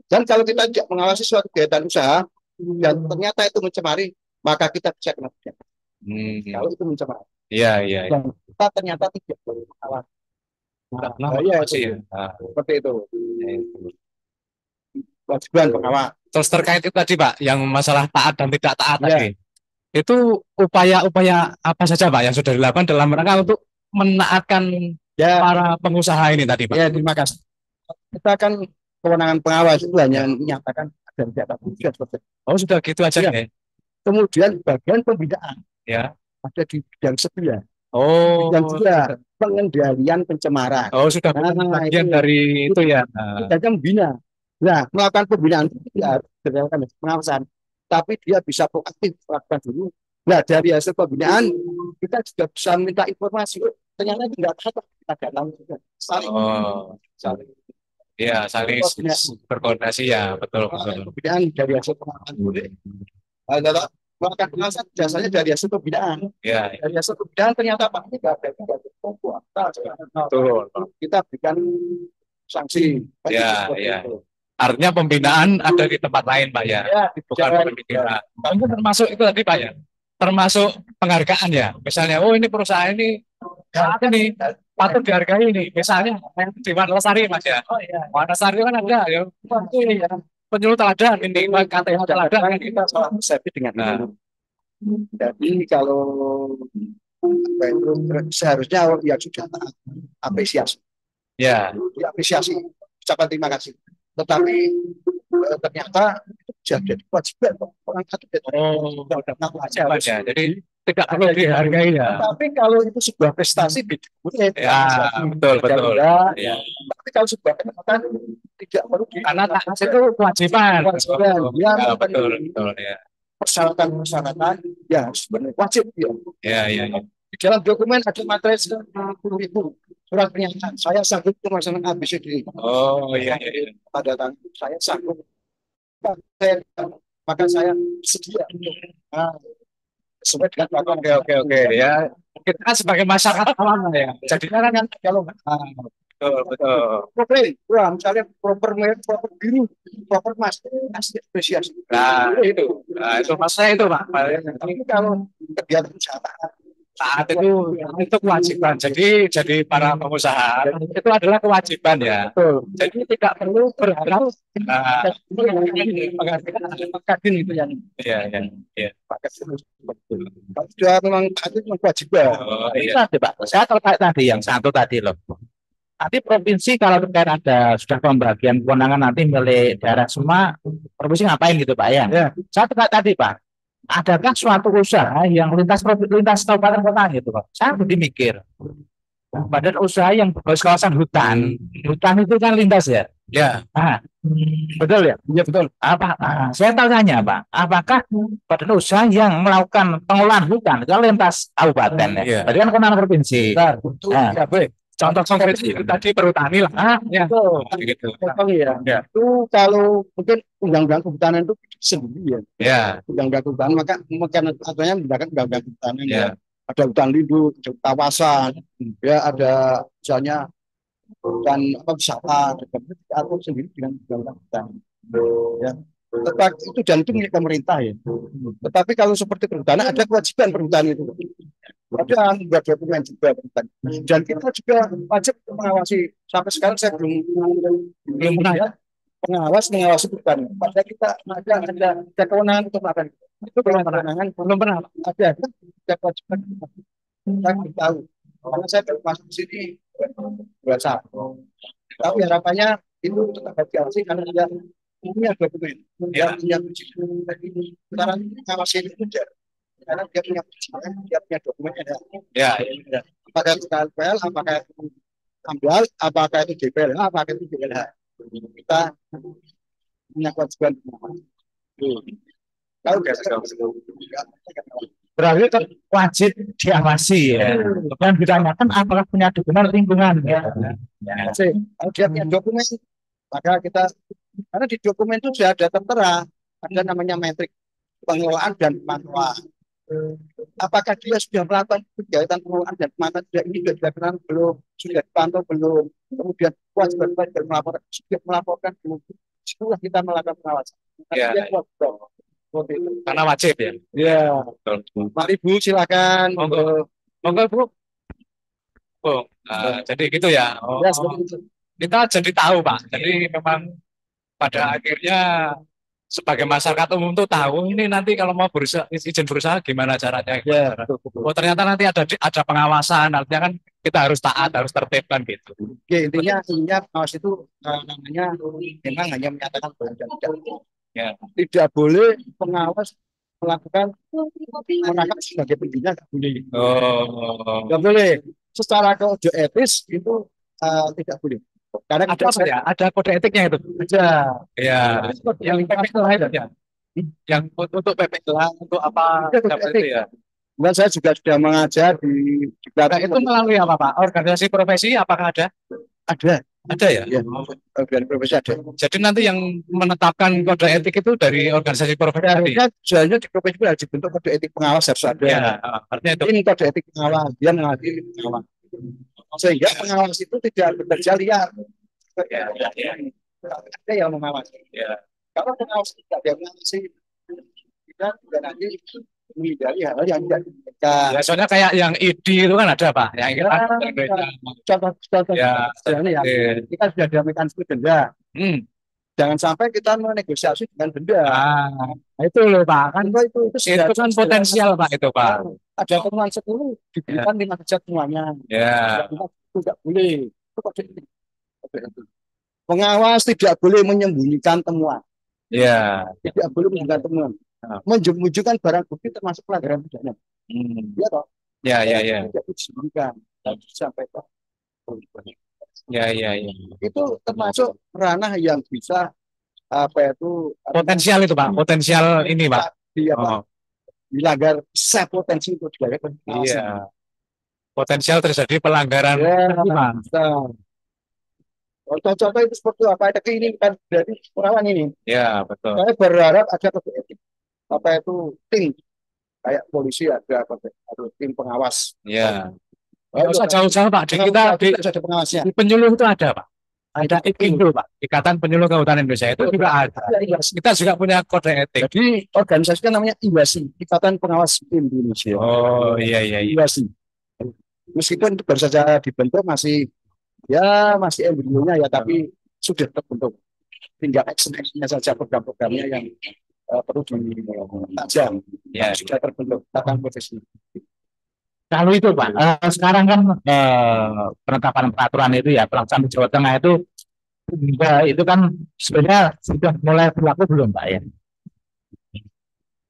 Dan kalau kita tidak mengawasi suatu kegiatan usaha dan ternyata itu mencemari, maka kita bisa kena pidana. Kalau itu mencemari. Iya. Dan kita ternyata tidak boleh mengawasi. Seperti itu. Kewajiban pengawas. Terus terkait itu tadi Pak, yang masalah taat dan tidak taat tadi. Itu upaya-upaya apa saja Pak yang sudah dilakukan dalam rangka untuk menaatkan para pengusaha ini tadi Pak? Ya, terima kasih. Kita kan kewenangan pengawas itu hanya menyatakan ada tidak taat. Oh sudah gitu aja ya. Kemudian bagian pembinaan ada di bidang setia. Oh. Yang juga pengendalian pencemaran. Oh sudah bagian dari itu ya. Kita membina. Nah melakukan pembinaan tidak harus berdasarkan pengawasan, tapi dia bisa proaktif melakukan dulu. Nah dari hasil pembinaan kita juga bisa minta informasi. Ternyata tidak ada kita dalam juga. Saling. Ya saling berkoordinasi ya betul. Pembinaan dari hasil pengawasan. Kalau melakukan pengawasan biasanya dari hasil pembinaan. Dari hasil pembinaan ternyata Pak ini tidak ada. Betul. Kita berikan sanksi. Ya. Artinya pembinaan ada di tempat lain Pak ya. Bukan pembinaan. Itu termasuk itu tadi Pak ya. Termasuk penghargaan ya. Misalnya ini perusahaan ini patut dihargai ini. Misalnya di Wanasari Mas ya. Wanasari kan ada ya. Ini ya. Penyuluh teladan ini KTH teladan kita salah persepsi dengan jadi kalau seharusnya ya sudah apresiasi. Ya. Diapresiasi. Ucapan terima kasih. Tetapi ternyata jadi kewajiban orang satu kewajiban ya. Jadi tidak perlu dihargai ya. Tapi kalau itu sebuah prestasi betul. Ya. Tapi kalau sebuah kesempatan tidak perlu karena itu kewajiban. Ya, betul ya. Persyaratan ya sebenarnya wajib ya. Ya. Di dalam dokumen ada materi 10.000 surat pernyataan. Saya sanggup melaksanakan ABCD. Oh iya. Pada tahun saya sanggup. Maka saya sedia. Sesuai dengan peraturan. Oke ya. Kita kan sebagai masyarakat awam ya. Jadi kan kalau proper, misalnya proper biru, proper mas, kasih apresiasi. Nah itu maksudnya itu Pak. Tapi kalau kegiatan usaha Saat itu kewajiban. Jadi para pengusaha itu adalah kewajiban ya. betul. Jadi tidak perlu berharap. Nah, Kadin itu yang iya, iya, iya. pakai betul. Kalau sudah memang itu memang kewajiban. Oh, iya. Tadi Pak, saya terkait tadi yang satu tadi loh. Nanti provinsi kalau terkait ada sudah pembagian kewenangan nanti milik daerah semua, provinsi ngapain gitu Pak ya? Ya. Saya terkait tadi Pak, adakah suatu usaha yang lintas kabupaten kota gitu Pak? Saya budi mikir, badan usaha yang berbasis kawasan hutan, hutan itu kan lintas ya? Ya, Ah, betul ya? Iya betul. Saya tanya Pak, apakah badan usaha yang melakukan pengolahan hutan itu kan lintas kabupaten ya? Iya. Tadi kan kewenangan provinsi. Betul. Nah, Ya boleh. contoh konkret itu tadi perhutani lah. ya. Betul. Gitu. Memang ya. Ya. Itu kalau mungkin undang-undang kehutanan itu sendiri ya. Ya, Undang-undang kehutanan maka aturannya menggunakan undang-undang kehutanan ya. ya. Ada hutan lindung, ada kawasan, ya ada misalnya hutan apa wisata, atau sendiri dengan undang-undang kehutanan. Ya. Tetapi itu dan itu milik pemerintah ya. Tetapi kalau seperti perhutanan ada kewajiban perhutanan itu. Ada membuat dokumen juga perhutanan. Dan kita juga wajib mengawasi. Sampai sekarang saya belum pernah ya mengawasi perhutanan. Padahal kita ada kewenangan untuk melakukan itu belum pernah ada kewajiban. Saya belum tahu. Karena saya baru masuk di sini 21. Tapi harapannya itu tetap diawasi karena dia punya dokumen, dia punya perizinan. Sekarang ngawasi itu mudah, karena dia punya perizinan, dia punya dokumen ada. Ya, Apakah itu KLPL, apakah itu AMDAL, apakah itu DPLH, apakah itu DPLH. Kita punya kewajiban. Kalau berarti kan wajib diawasi ya. Dan ditanyakan apakah punya dokumen lingkungan ya. kalau dia punya dokumen, maka kita karena di dokumen itu sudah ada tertera, ada namanya metrik pengelolaan dan pemantauan. Apakah dia sudah melakukan kegiatan pengelolaan dan pemantauan sudah ini sudah dilakukan belum, sudah dipantau belum, kemudian kewajiban melaporkan sudah melaporkan belum, setelah kita melakukan pengawasan. Ya. Karena wajib ya. Ya. Betul. Mari Bu, silakan. Monggo, monggo Bu. Oh, jadi gitu ya. Oh, Ya, seperti itu. kita jadi tahu Pak. Jadi memang pada akhirnya sebagai masyarakat umum tuh tahu ini nanti kalau mau berusaha izin berusaha gimana caranya. Ya, Oh ternyata nanti ada pengawasan, artinya kan kita harus taat, harus tertib kan gitu. Oke, intinya pengawas itu namanya memang hanya menyatakan boleh dan tidak. Ya. Tidak boleh pengawas melakukan menangkap sebagai pembina, tidak boleh. Oh, Tidak boleh. Secara kode etis itu tidak boleh. Karena ada apa ya? Ada kode etiknya itu. ada. Ya, yang PPLH itu ya. Yang untuk PPLH untuk apa? Ada kode Apa etik. itu ya? Dan saya juga sudah mengajar di Nah, itu melalui apa Pak? Organisasi profesi apakah ada? ada. Ada ya? Ya, dari profesi ada. Jadi nanti yang menetapkan kode etik itu dari organisasi profesi tadi. Harusnya sebenarnya di profesi itu harus dibentuk kode etik pengawas harus ada. Ya, artinya itu. Ini kode etik pengawas, dia mengadili pengawas. Sehingga pengawas itu tidak bekerja liar. Ya, ya, ya. Ada yang mengawasi. Ya. Kalau pengawas tidak ada yang mengawasi, kita juga nanti menghindari hal yang tidak diinginkan. Ya, soalnya kayak yang ID itu kan ada Pak. Yang kita Contoh Ya, ya, kita sudah ada mekanisme denda. Jangan sampai kita menegosiasi dengan denda. Nah, itu loh Pak. Kan itu itu kan potensial Pak itu Pak. Ada temuan 10 diberikan 5 derajat semuanya. Ya. Itu tidak boleh. Itu kode etik. Pengawas tidak boleh menyembunyikan temuan. Ya. Tidak boleh menyembunyikan temuan. Menyembunyikan barang bukti termasuk pelanggaran pidana. Ya toh? Ya, ya, ya. Tidak disembunyikan. Harus disampaikan. Ya, ya, ya. Itu termasuk ranah yang bisa apa itu Potensial itu Pak. Potensial ini Pak. dilanggar saya potensi untuk dilanggar. Iya. Potensial terjadi pelanggaran. Ya, contoh-contoh itu seperti apa? Ada keinginan dari orang ini. Ya, betul. Saya berharap ada kode etik. Apa itu tim kayak polisi ada atau tim pengawas. Ya. Nggak usah jauh-jauh Pak. Di kita ada pengawasnya. di penyuluh itu ada Pak. Ada IPINDO, Pak. Ikatan Penyuluh Kehutanan Indonesia itu juga ada. Kita juga punya kode etik. Jadi organisasi kan namanya IWASI, Ikatan Pengawas Indonesia. Oh iya iya iya. IWASI. Meskipun itu baru saja dibentuk masih embrionya ya, tapi sudah terbentuk. Tinggal action-actionnya saja, program-programnya yang perlu ditajam. Ya. Sudah terbentuk tatanan profesi. Kalau itu, Pak, sekarang kan penetapan peraturan itu ya, pelaksanaan Jawa Tengah itu itu kan sebenarnya sudah mulai berlaku belum, Pak ya?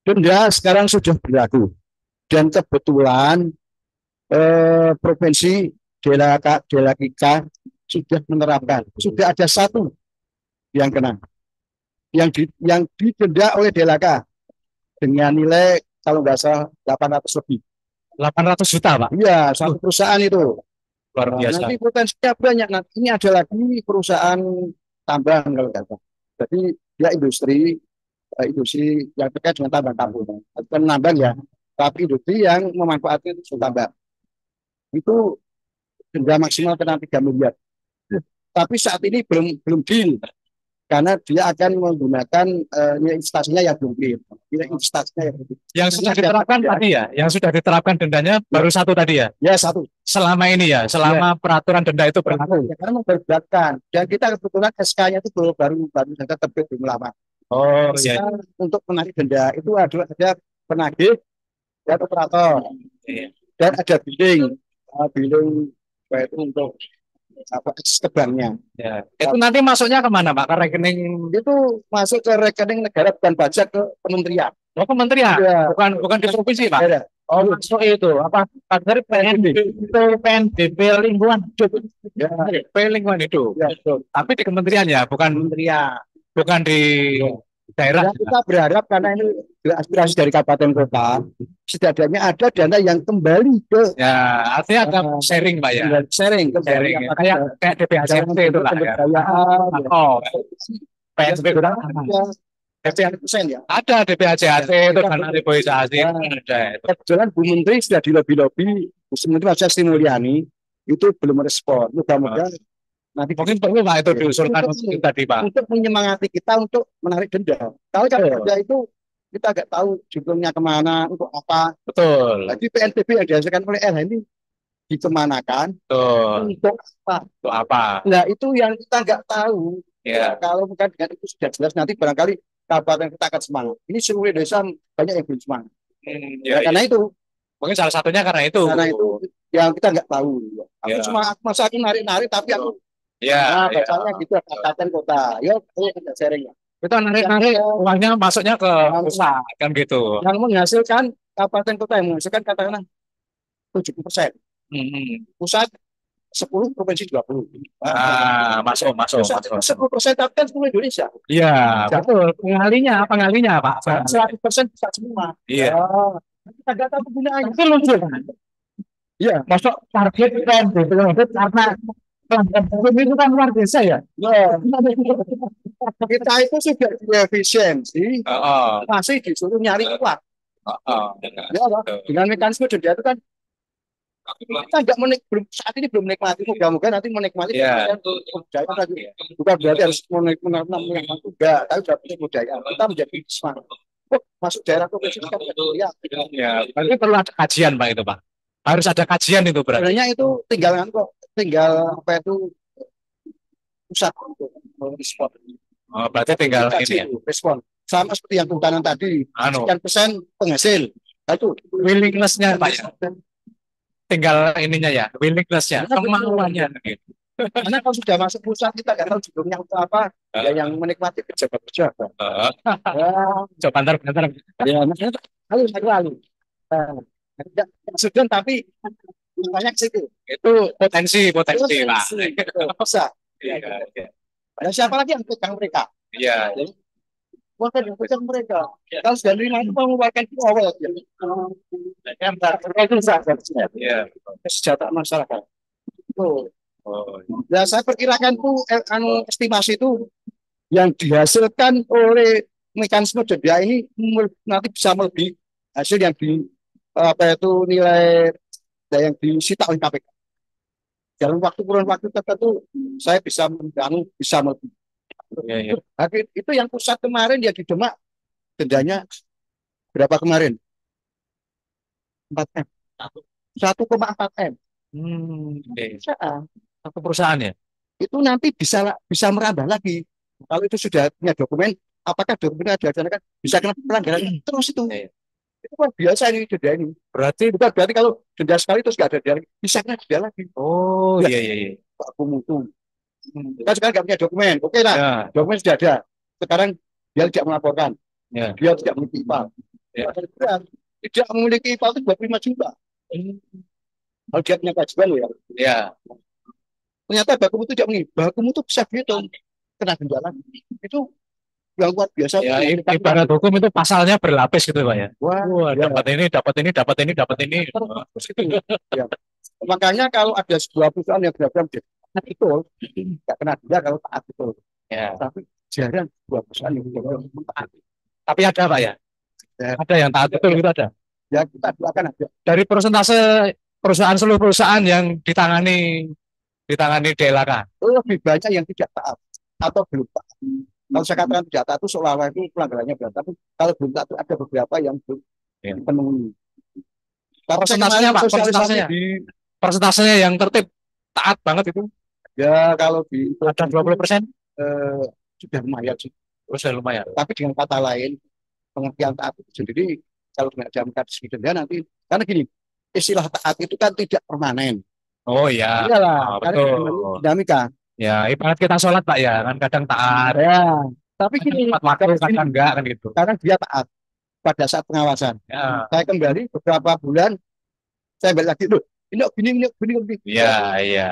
Denda sekarang sudah berlaku dan kebetulan provinsi Dela Kika sudah menerapkan. Sudah ada satu yang kena, yang didenda oleh Delaka dengan nilai kalau nggak salah 800 lebih. 800 juta, Pak. Iya, satu perusahaan itu. Luar biasa. Nanti potensinya banyak. Nah, ini ada lagi perusahaan tambang kalau nggak salah. Jadi dia industri yang terkait dengan tambang kampung. Bukan nambang ya, tapi industri yang memanfaatkan itu tambang. Itu denda maksimal kena 3 miliar. Tapi saat ini belum deal karena dia akan menggunakan nilai investasinya yang belum clear. Nilai investasinya yang belum. Yang sudah diterapkan tadi ya, yang sudah diterapkan dendanya baru satu tadi ya. Ya satu. Selama ini ya, selama peraturan denda itu berlaku. Ya, karena memperberatkan. Dan kita kebetulan SK-nya itu baru saja terbit belum lama. Oh SK iya. untuk menarik denda itu ada penagih dan operator dan ada billing itu untuk ke banknya. Ya. Itu nanti masuknya kemana, Pak? Ke rekening Itu masuk ke rekening negara, bukan pajak, ke kementerian. oh, kementerian, Ya. bukan di provinsi, Pak. Ya, Oh, masuk itu apa? Dari PNBP lingkungan hidup. ya, Lingkungan hidup. ya, betul. Tapi di kementerian ya, bukan Kementerian. di daerah. Dan kita berharap karena ini aspirasi dari kabupaten kota, setidaknya ada dana yang kembali ke Ya, artinya ada sharing, Pak ya. sharing, Sharing. Ya. Kayak DPHCT itu lah ya. kebudayaan. Oh, PSB kurang. persen ya. Ada DPHCT itu dana reboisasi. Ada. Kebetulan Bu Menteri sudah di lobi-lobi, Bu Menteri Mas Sri Mulyani itu belum respon. Mudah-mudahan nanti Mungkin perlu Pak itu diusulkan untuk tadi, Pak. untuk menyemangati kita untuk menarik denda. Kalau denda itu kita nggak tahu judulnya kemana, untuk apa. Betul. Jadi PNBP yang dihasilkan oleh LH ini dikemanakan, Betul. untuk apa? Untuk apa? Nah itu yang kita nggak tahu. Ya. Kalau bukan dengan itu sudah jelas, nanti barangkali kabupaten kita akan semangat. Ini seluruh desa banyak yang belum semangat. Ya, Karena itu mungkin salah satunya karena itu. yang kita nggak tahu. Aku Ya. cuma masa aku narik-narik, tapi aku Ya, bacanya gitu, kabupaten kota. Yuk, kita sharing ya. kita narik-narik uangnya masuknya ke pusat kan gitu. Yang menghasilkan kabupaten kota yang menghasilkan katakanlah 70%. Pusat 10, provinsi 20. Masuk. 10% tapi kan seluruh Indonesia. Iya, betul. Pengalinya Pak. 100% pusat semua. Iya. Kita nggak tahu penggunaannya. Itu lucu kan? Iya. Masuk target PNBP karena itu kan luar biasa ya. Kita itu sudah efisiensi, masih disuruh nyari uang. Ya, dengan mekanisme denda itu kan kita saat ini belum menikmati, moga-moga nanti menikmati. Ya. Budaya tadi bukan berarti harus menikmati enggak, tapi sudah punya budaya. Kita menjadi semangat. Masuk daerah provinsi kan ya. Berarti perlu ada kajian Pak itu Pak. Harus ada kajian itu berarti. Sebenarnya itu tinggal apa itu pusat untuk respon. Oh, berarti tinggal ini ya. Respon. Sama seperti yang kehutanan tadi. Sekian persen penghasil. Nah, itu willingness-nya Pak ya. Tinggal ininya ya, willingness-nya, kemauannya gitu. Karena kalau sudah masuk pusat kita nggak tahu judulnya untuk apa. Ya yang menikmati pejabat-pejabat. Coba bentar. Ya, maksudnya lalu. Sudah, tapi banyak situ. Itu potensi Pak. Bisa. Iya. Dan siapa lagi yang pegang mereka? Iya. Bukan yang pegang mereka. Kalau sudah nerima itu mau mengeluarkan itu awal. Itu Iya. kesejahteraan masyarakat. Ya, saya perkirakan tuh estimasi itu yang dihasilkan oleh mekanisme denda ini nanti bisa melebihi hasil yang nilai yang disita oleh KPK. dalam kurun waktu tertentu saya bisa mengganggu, bisa melebihi. Ya, ya. Tapi itu yang pusat kemarin ya di Demak dendanya berapa kemarin? 4 M. 1,4 M. Oke. Perusahaan. Satu perusahaan ya. Itu nanti bisa merambah lagi. Kalau itu sudah punya dokumen, apakah dokumennya dilaksanakan bisa kena pelanggaran terus itu. Iya. Itu kan biasa ini denda ini. Berarti Bukan berarti kalau denda sekali terus nggak ada denda lagi, bisa kena denda lagi. oh Ya, iya iya iya. Pak Mutu. Kita sekarang nggak punya dokumen, oke lah. Ya, Dokumen sudah ada. Sekarang dia tidak melaporkan, ya. dia tidak memiliki IPA. Ya. Tidak memiliki IPA itu 25 juta. Kalau dia punya kewajiban loh ya. Ya. Ternyata baku mutu tidak memiliki. Baku mutu bisa dihitung kena denda lagi. Itu yang luar biasa. Ya, ibarat hukum itu pasalnya berlapis gitu Pak ya. Wah, ya. Dapat ini, dapat ini, dapat ini, dapat ini. Terus itu. Ya. Makanya kalau ada sebuah perusahaan yang benar-benar taat betul, nggak kena denda kalau taat betul. Ya. Tapi jarang sebuah perusahaan yang benar-benar taat. Tapi ada Pak ya. Ya. Ada yang taat betul itu ada. Ya kita doakan aja. Dari persentase perusahaan seluruh perusahaan yang ditangani DLK. Lebih banyak yang tidak taat atau belum taat. Kalau saya katakan tidak taat itu seolah-olah itu pelanggarannya berat. Tapi kalau belum taat itu ada beberapa yang belum dipenuhi. Persentasenya Pak, persentasenya. Persentasenya yang tertib taat banget itu. Ya kalau di Ada 20%. Sudah lumayan sih. Sudah lumayan. Tapi dengan kata lain pengertian taat itu sendiri kalau tidak jam segi denda nanti karena gini istilah taat itu kan tidak permanen. Oh iya. Iyalah, betul. Dinamika. Ya, ibarat kita sholat Pak ya, kan kadang taat. Ya, tapi gini, Tepat waktu kadang enggak kan gitu. karena dia taat pada saat pengawasan. Ya. Saya kembali beberapa bulan, saya balik lagi loh. Ini gini. Iya, iya.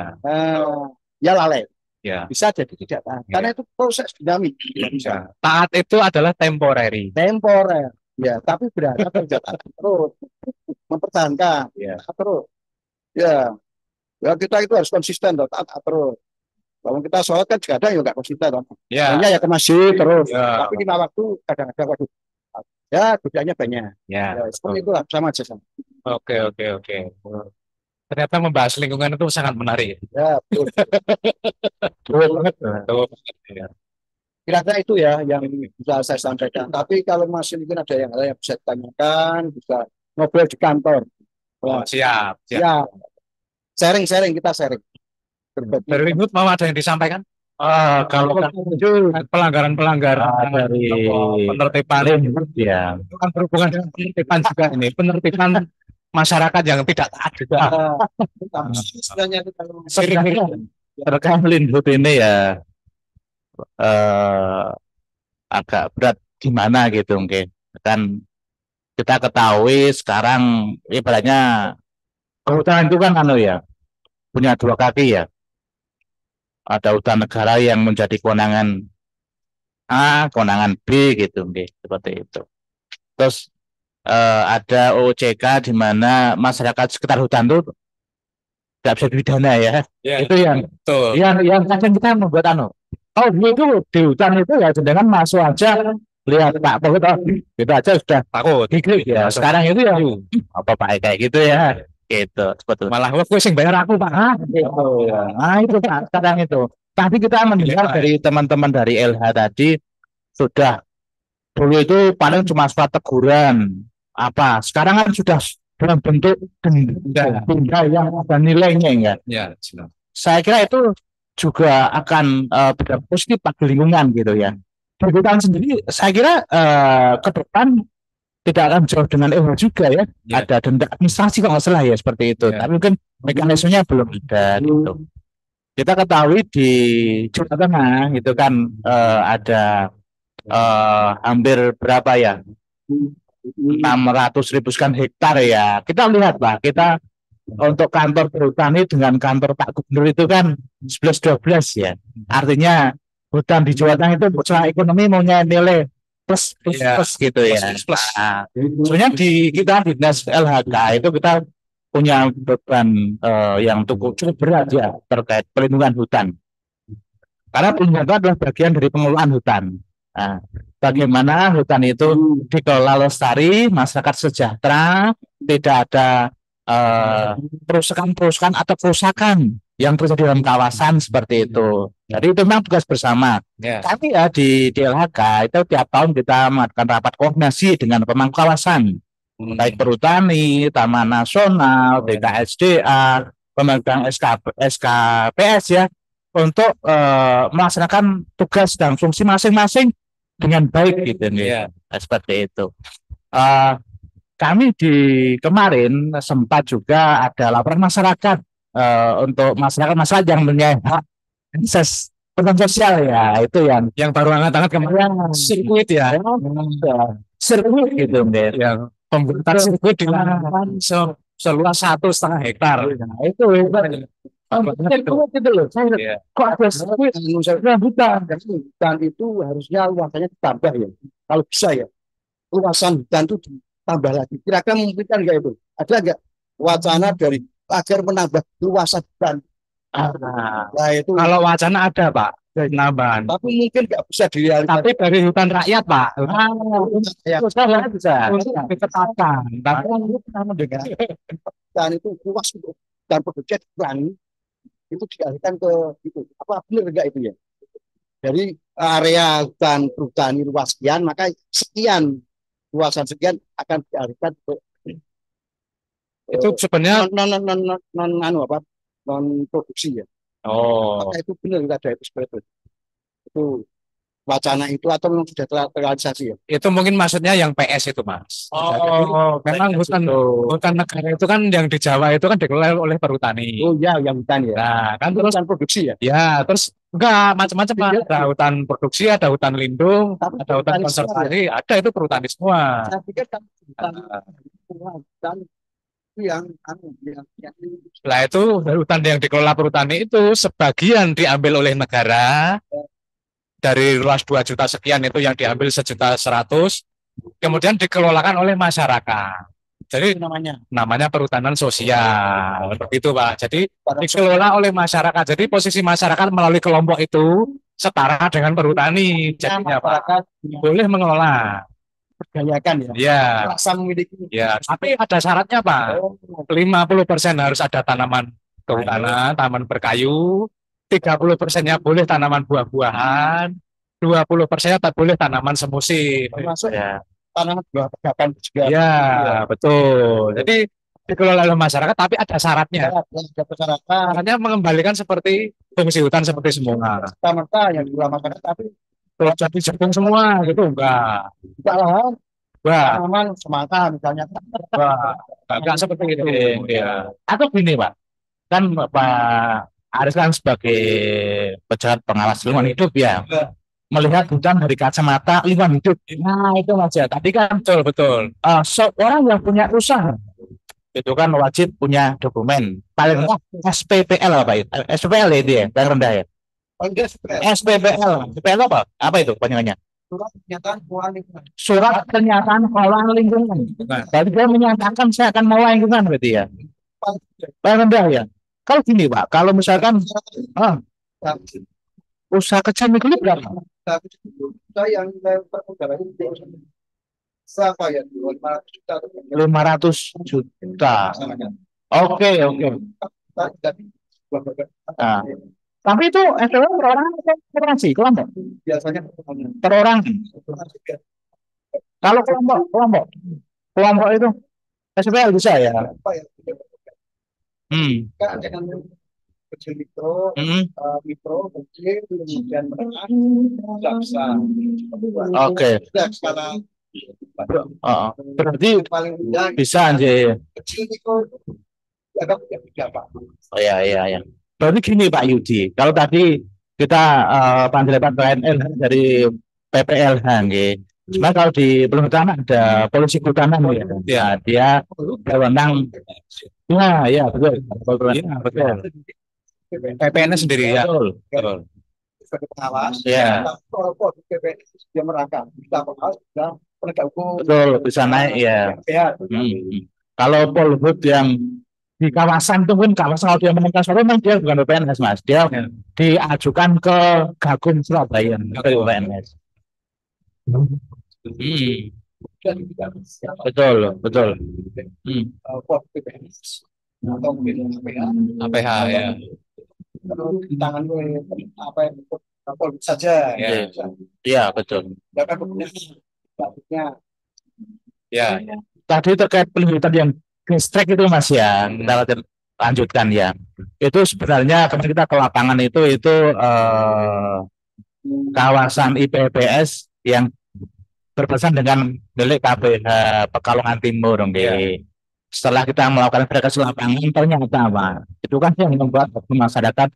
Ya lalai. Ya. Bisa jadi tidak taat. Ya. Karena itu proses dinamik. Bisa. Taat itu adalah temporary. Temporer. Ya, tapi berharap tidak taat terus. Mempertahankan. Ya. Terus. Ya. Ya kita itu harus konsisten loh, taat terus. Kalau kita sholat kan kadang ya nggak konsisten loh. Ya. Ya ke masjid terus. Ya. Tapi 5 waktu kadang-kadang waduh. Ya, godaannya banyak. Ya. Ya, seperti itulah sama aja sama. Oke. Ternyata membahas lingkungan itu sangat menarik. Ya, betul. Betul banget. Betul banget. Ya. Kira-kira itu ya yang bisa saya sampaikan. Tapi kalau masih mungkin ada yang lain yang bisa ditanyakan, bisa ngobrol di kantor. Oh, siap. Ya, sharing kita sharing. Berbagi. Dari Rimut mau ada yang disampaikan? Kalau pelanggaran-pelanggaran dari penertiban ya, itu kan berhubungan dengan penertiban juga ini, penertiban masyarakat yang tidak taat juga. Sebenarnya itu kalau terkait Linhut ini ya agak berat gimana gitu mungkin. Kan kita ketahui sekarang ibaratnya kehutanan itu kan ya punya 2 kaki ya. Ada hutan negara yang menjadi kewenangan A, kewenangan B gitu, seperti itu. Terus ada OJK di mana masyarakat sekitar hutan itu tidak bisa dipidana ya. Itu yang betul. yang kadang kita membuat oh itu di hutan itu ya sedangkan masuk aja lihat Pak Pokok gitu aja sudah Takut. ya. Sekarang itu ya apa Pak kayak gitu ya. Gitu, sebetulnya. Malah gue sing bayar aku Pak. Gitu. Nah itu Pak, sekarang itu. Tadi kita mendengar dari teman-teman dari LH tadi sudah dulu itu paling cuma surat teguran apa. Sekarang kan sudah dalam bentuk denda yang ada nilainya enggak? Ya, Saya kira itu juga akan berdampak positif bagi lingkungan gitu ya. Di hutan sendiri, saya kira ke depan tidak akan jauh dengan LH juga ya. Ada denda administrasi kalau nggak salah ya seperti itu. Tapi mungkin mekanismenya belum ada gitu. Kita ketahui di Jawa Tengah itu kan ada hampir berapa ya 600.000 sekian hektar ya. Kita lihat Pak, kita untuk kantor perhutani dengan kantor Pak Gubernur itu kan 11-12 ya. Artinya hutan di Jawa Tengah itu secara ekonomi maunya nilai plus gitu ya. Plus. Nah, sebenarnya di kita di Dinas LHK itu kita punya beban yang cukup berat ya terkait perlindungan hutan. Karena perlindungan hutan adalah bagian dari pengelolaan hutan. Nah, bagaimana hutan itu dikelola lestari, masyarakat sejahtera, tidak ada perusakan atau kerusakan yang terjadi dalam kawasan seperti itu. Jadi itu memang tugas bersama. Ya. Kami ya di LHK itu tiap tahun kita melakukan rapat koordinasi dengan pemangku kawasan, baik Perhutani, Taman Nasional, BKSDA, pemegang SKPS ya, untuk melaksanakan tugas dan fungsi masing-masing dengan baik gitu nih. Ya. Seperti itu. Eh, Kami di kemarin sempat juga ada laporan masyarakat untuk masyarakat yang punya hak akses bantuan sosial ya, itu Yang baru hangat-hangat kemarin sirkuit ya. sirkuit gitu nih. Yang pembuatan sirkuit dilakukan seluas 1,5 hektar. Nah, itu sirkuit itu loh. Iya. Kok ada sirkuit? Hutan. Hutan itu harusnya luasannya ditambah ya. Kalau bisa ya, luasan hutan itu ditambah lagi. Kira-kira memungkinkan nggak itu? Ada nggak wacana dari agar menambah luasan hutan? Nah itu. Kalau wacana ada Pak, penambahan. Tapi mungkin nggak bisa direalisasikan. Tapi dari hutan rakyat Pak, Ya, bisa untuk ditetapkan. Tapi dengan hutan itu luas untuk dan produksi dikurangi, itu dialihkan ke itu. Apa benar enggak itu ya? Dari area hutan perhutani luas sekian, maka sekian luasan sekian akan dialihkan ke itu sebenarnya non produksi ya. oh Maka itu benar enggak ada itu seperti itu. Itu wacana itu atau memang sudah terrealisasi ya? itu mungkin maksudnya yang PS itu Mas. Oh, Memang hutan negara itu kan yang di Jawa itu kan dikelola oleh perhutani. Oh ya, yang hutan ya. Nah, kan terus Hutan produksi ya. ya terus enggak macam-macam Pak. Ada hutan produksi, ada hutan lindung, Tapi ada hutan perhutani konservasi, ada itu perhutani semua. Saya pikir kan hutan yang Nah itu hutan yang dikelola perhutani itu sebagian diambil oleh negara dari luas 2 juta sekian itu yang diambil 1.100.000 kemudian dikelolakan oleh masyarakat. Jadi namanya perhutanan sosial begitu Pak. Jadi dikelola oleh masyarakat. Jadi posisi masyarakat melalui kelompok itu setara dengan perhutani. Jadinya Pak boleh mengelola. berdayakan ya. Ya, Rasa memiliki. ya. Tapi ada syaratnya Pak. 50% harus ada tanaman kehutanan, taman berkayu. 30%-nya boleh tanaman buah-buahan. 20%-nya tak boleh tanaman semusim. Termasuk Ya. tanaman buah pedagang juga. Ya, betul. Jadi dikelola oleh masyarakat, tapi ada syaratnya. Ada masyarakat. Syaratnya mengembalikan seperti fungsi hutan seperti semula. Serta-merta yang dikelola masyarakat, tapi Kalau jadi jagung semua, gitu enggak. tidak lahan Wah, tanaman semangka misalnya. wah, enggak seperti itu. Ya. Atau gini, Pak. Kan Pak Aris kan sebagai pejabat pengawas lingkungan hidup ya, melihat hutan dari kacamata lingkungan hidup. Nah, itu Mas ya. Tadi kan betul. Seorang yang punya usaha itu kan wajib punya dokumen. Paling rendah SPPL apa itu? SPPL itu ya, paling rendah ya. SPPL. SPPL apa? Apa itu panjangannya? Surat pernyataan pengelolaan lingkungan. Surat pernyataan pengelolaan lingkungan. Jadi dia menyatakan saya akan mengelola lingkungan berarti ya. Paling rendah ya. Kalau gini Pak, kalau misalkan usaha kecil mikro berapa? Yang perputaran itu berapa ya? 500 juta. 500 juta. Oke. Nah, tapi itu SPPL per orang atau sih kelompok? Biasanya Per orang. Kalau kelompok itu SPPL bisa ya. apa ya? Kan dengan kecil mikro, mikro, kecil, kemudian menengah, jaksa. Oke. Skala Berarti paling rendah bisa aja. kecil mikro agak tidak Pak. Oh iya. Berarti gini Pak Yudi, kalau tadi kita panggil Pak PNL dari PPLH, cuma kalau di perhutanan ada polisi kehutanan ya, dia wewenang. Ya betul. PPN sendiri ya. Betul. Sebagai pengawas, Ya. kalau PPNS dia merangkap, kita pengawas, kita penegak hukum. Betul, bisa naik ya. Kalau Polhut yang di kawasan itu kan kawasan kalau dia meningkat sore memang dia bukan PPNS Mas, dia diajukan ke Gakum Surabaya ke PPNS. Betul. PPNS atau mungkin APH. APH ya. perlu ditangani oleh apa yang Polri saja. Iya. Ya. Iya, betul. Ya kan kemudian selanjutnya Ya, tadi terkait penelitian yang gestrek itu Mas ya, kita lanjutkan ya. Itu sebenarnya ketika kita ke lapangan itu kawasan IPBS yang berbatasan dengan milik KPH Pekalongan Timur, oke. Setelah kita melakukan verifikasi lapangan, ternyata apa? Itu kan yang membuat masyarakat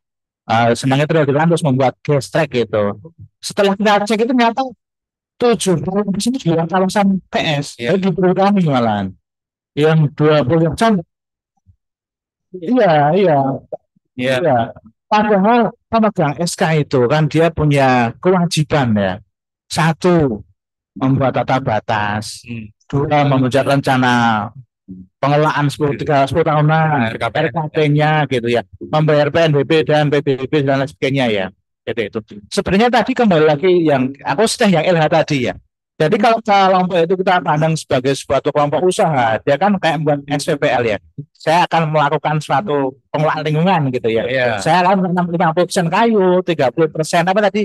senangnya terus membuat gestrek gitu. Setelah kita cek itu ternyata 70 di sini juga kawasan PS, Iya. di perhutanan malahan. Yang 20%. Iya, iya, Iya. iya. Padahal pemegang SK itu kan dia punya kewajiban ya. Satu, membuat tata batas. Dua, membuat rencana pengelolaan 10 tahunan, RKP-nya gitu ya. Membayar PNBP dan PBB dan lain sebagainya ya. Jadi itu. Sebenarnya tadi kembali lagi yang aku sedang yang LH tadi ya. Jadi kalau kelompok itu kita pandang sebagai suatu kelompok usaha, dia kan kayak membuat SPPL ya. Saya akan melakukan suatu pengelolaan lingkungan gitu ya. Iya. Saya akan menanam 50% kayu, 30% apa tadi?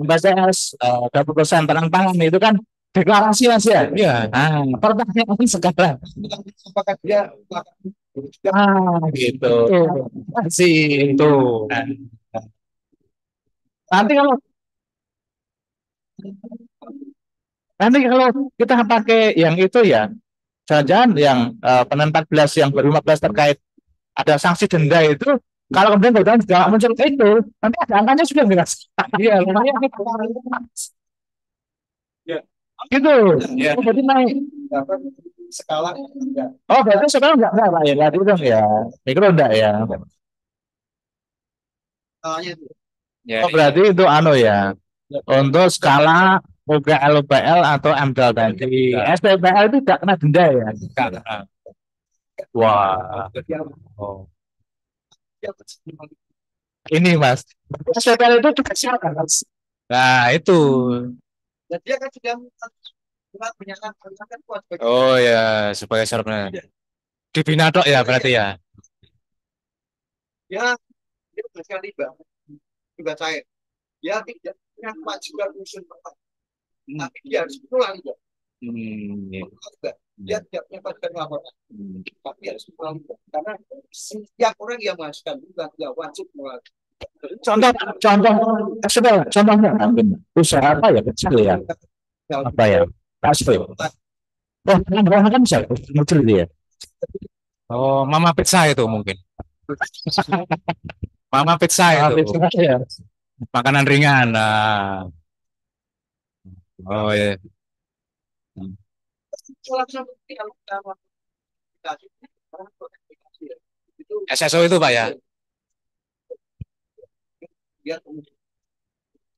BCS, 20% tanam pangan itu kan deklarasi Mas ya. Iya. Pertanyaan sekarang. apakah dia Gitu. Masih itu. Nanti kalau kita pakai yang itu ya, jangan-jangan yang Permen 14 yang 2015 terkait ada sanksi denda itu, kalau kemudian kemudian tidak muncul itu, nanti ada angkanya sudah jelas. Iya, lumayan. Ya. Gitu. Ya. Jadi naik. dapat skala ya. Oh, berarti sekarang enggak Pak ya? Berarti dong ya. Mikro enggak ya? Skalanya itu. Ya. Oh, berarti itu anu ya. Untuk skala UGL UPL atau AMDAL tadi. SPPL itu tidak kena denda ya? Wah. Oh. Ini Mas. SPPL itu juga siapa Mas? Nah, itu. Dan dia kan sudah menyatakan kuat sebagai Oh ya, sebagai syaratnya. Dibina tok ya berarti ya. dia berkali juga cair. Dia tidak punya kewajiban usul pertama. Tapi dia harus pulang juga. Dia tidak punya kewajiban laporan. Tapi harus pulang juga. Karena setiap orang yang menghasilkan juga dia wajib melakukan. Contohnya usaha apa ya kecil ya? Apa ya? Kasih. Oh, kan bisa kecil dia. Oh, Mama Pizza itu mungkin. Mama Pizza itu. Ya. Makanan ringan. Nah. Oh ya. SSO itu Pak ya.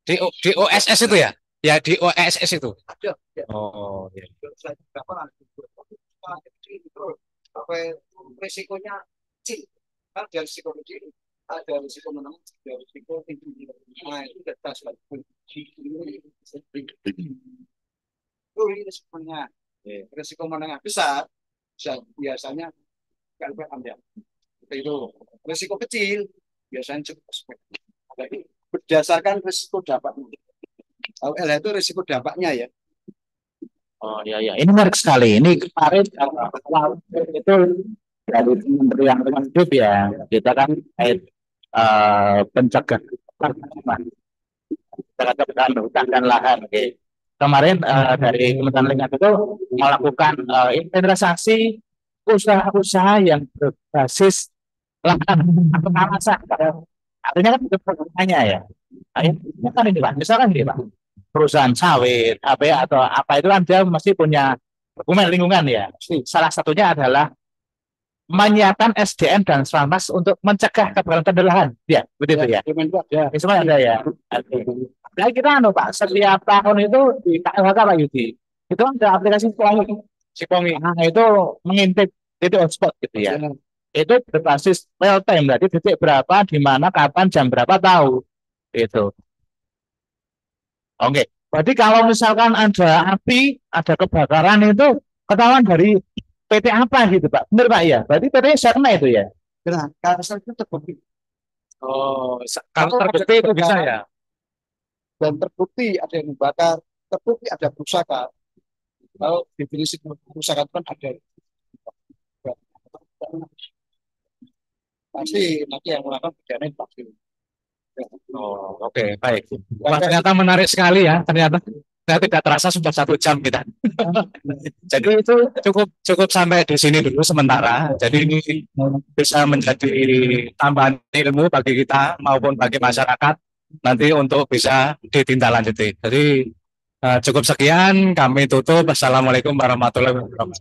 Di OSS itu ya? Ya di OSS itu. Oh ya. Risikonya kecil. Ada risiko kecil, ada risiko menengah, ada risiko tinggi. Nah, itu data itu risikonya. Risiko menengah besar, biasanya KLPM ya. Itu risiko kecil, biasanya cukup. Jadi berdasarkan risiko dampaknya. LH itu risiko dampaknya ya. Oh iya iya, ini menarik sekali. Ini kemarin itu dari Kementerian Lingkungan Hidup ya, kita kan pencegahan hutan dan lahan. Okay. Kemarin dari Kementerian Lingkungan itu melakukan inventarisasi usaha-usaha yang berbasis lahan atau kawasan. Artinya kan itu pertanyaannya ya. Ini kan ini Pak, misalkan ini Pak, perusahaan sawit, apa ya, atau apa itu kan dia mesti punya dokumen lingkungan ya. Salah satunya adalah menyiapkan SDM dan Swanmas untuk mencegah kebakaran lahan. Ya, begitu ya. Ya, itu semua ada ya. Nah, kita Pak, setiap tahun itu di KLHK Pak Yudi, itu ada aplikasi Sipongi. Nah, itu mengintip titik hotspot gitu ya. Itu berbasis real time, berarti titik berapa, di mana, kapan, jam berapa tahu. Itu. Oke, berarti kalau misalkan ada api, ada kebakaran itu ketahuan dari PT apa gitu Pak? Benar Pak ya? Berarti PT-nya saya kena itu ya? Nah, karena itu terbukti Oh, kalau terbukti itu bisa ya. dan terbukti ada yang membakar, terbukti ada kerusakan. Kalau definisi kerusakan itu kan ada. Pasti nanti yang melakukan pidana itu pasti. Oh, oke, baik. Wah, ternyata menarik sekali ya. Ternyata saya tidak terasa sudah 1 jam kita. Jadi itu cukup cukup sampai di sini dulu sementara. Jadi ini bisa menjadi tambahan ilmu bagi kita maupun bagi masyarakat nanti untuk bisa ditindaklanjuti. Jadi cukup sekian, kami tutup. Assalamualaikum warahmatullahi wabarakatuh.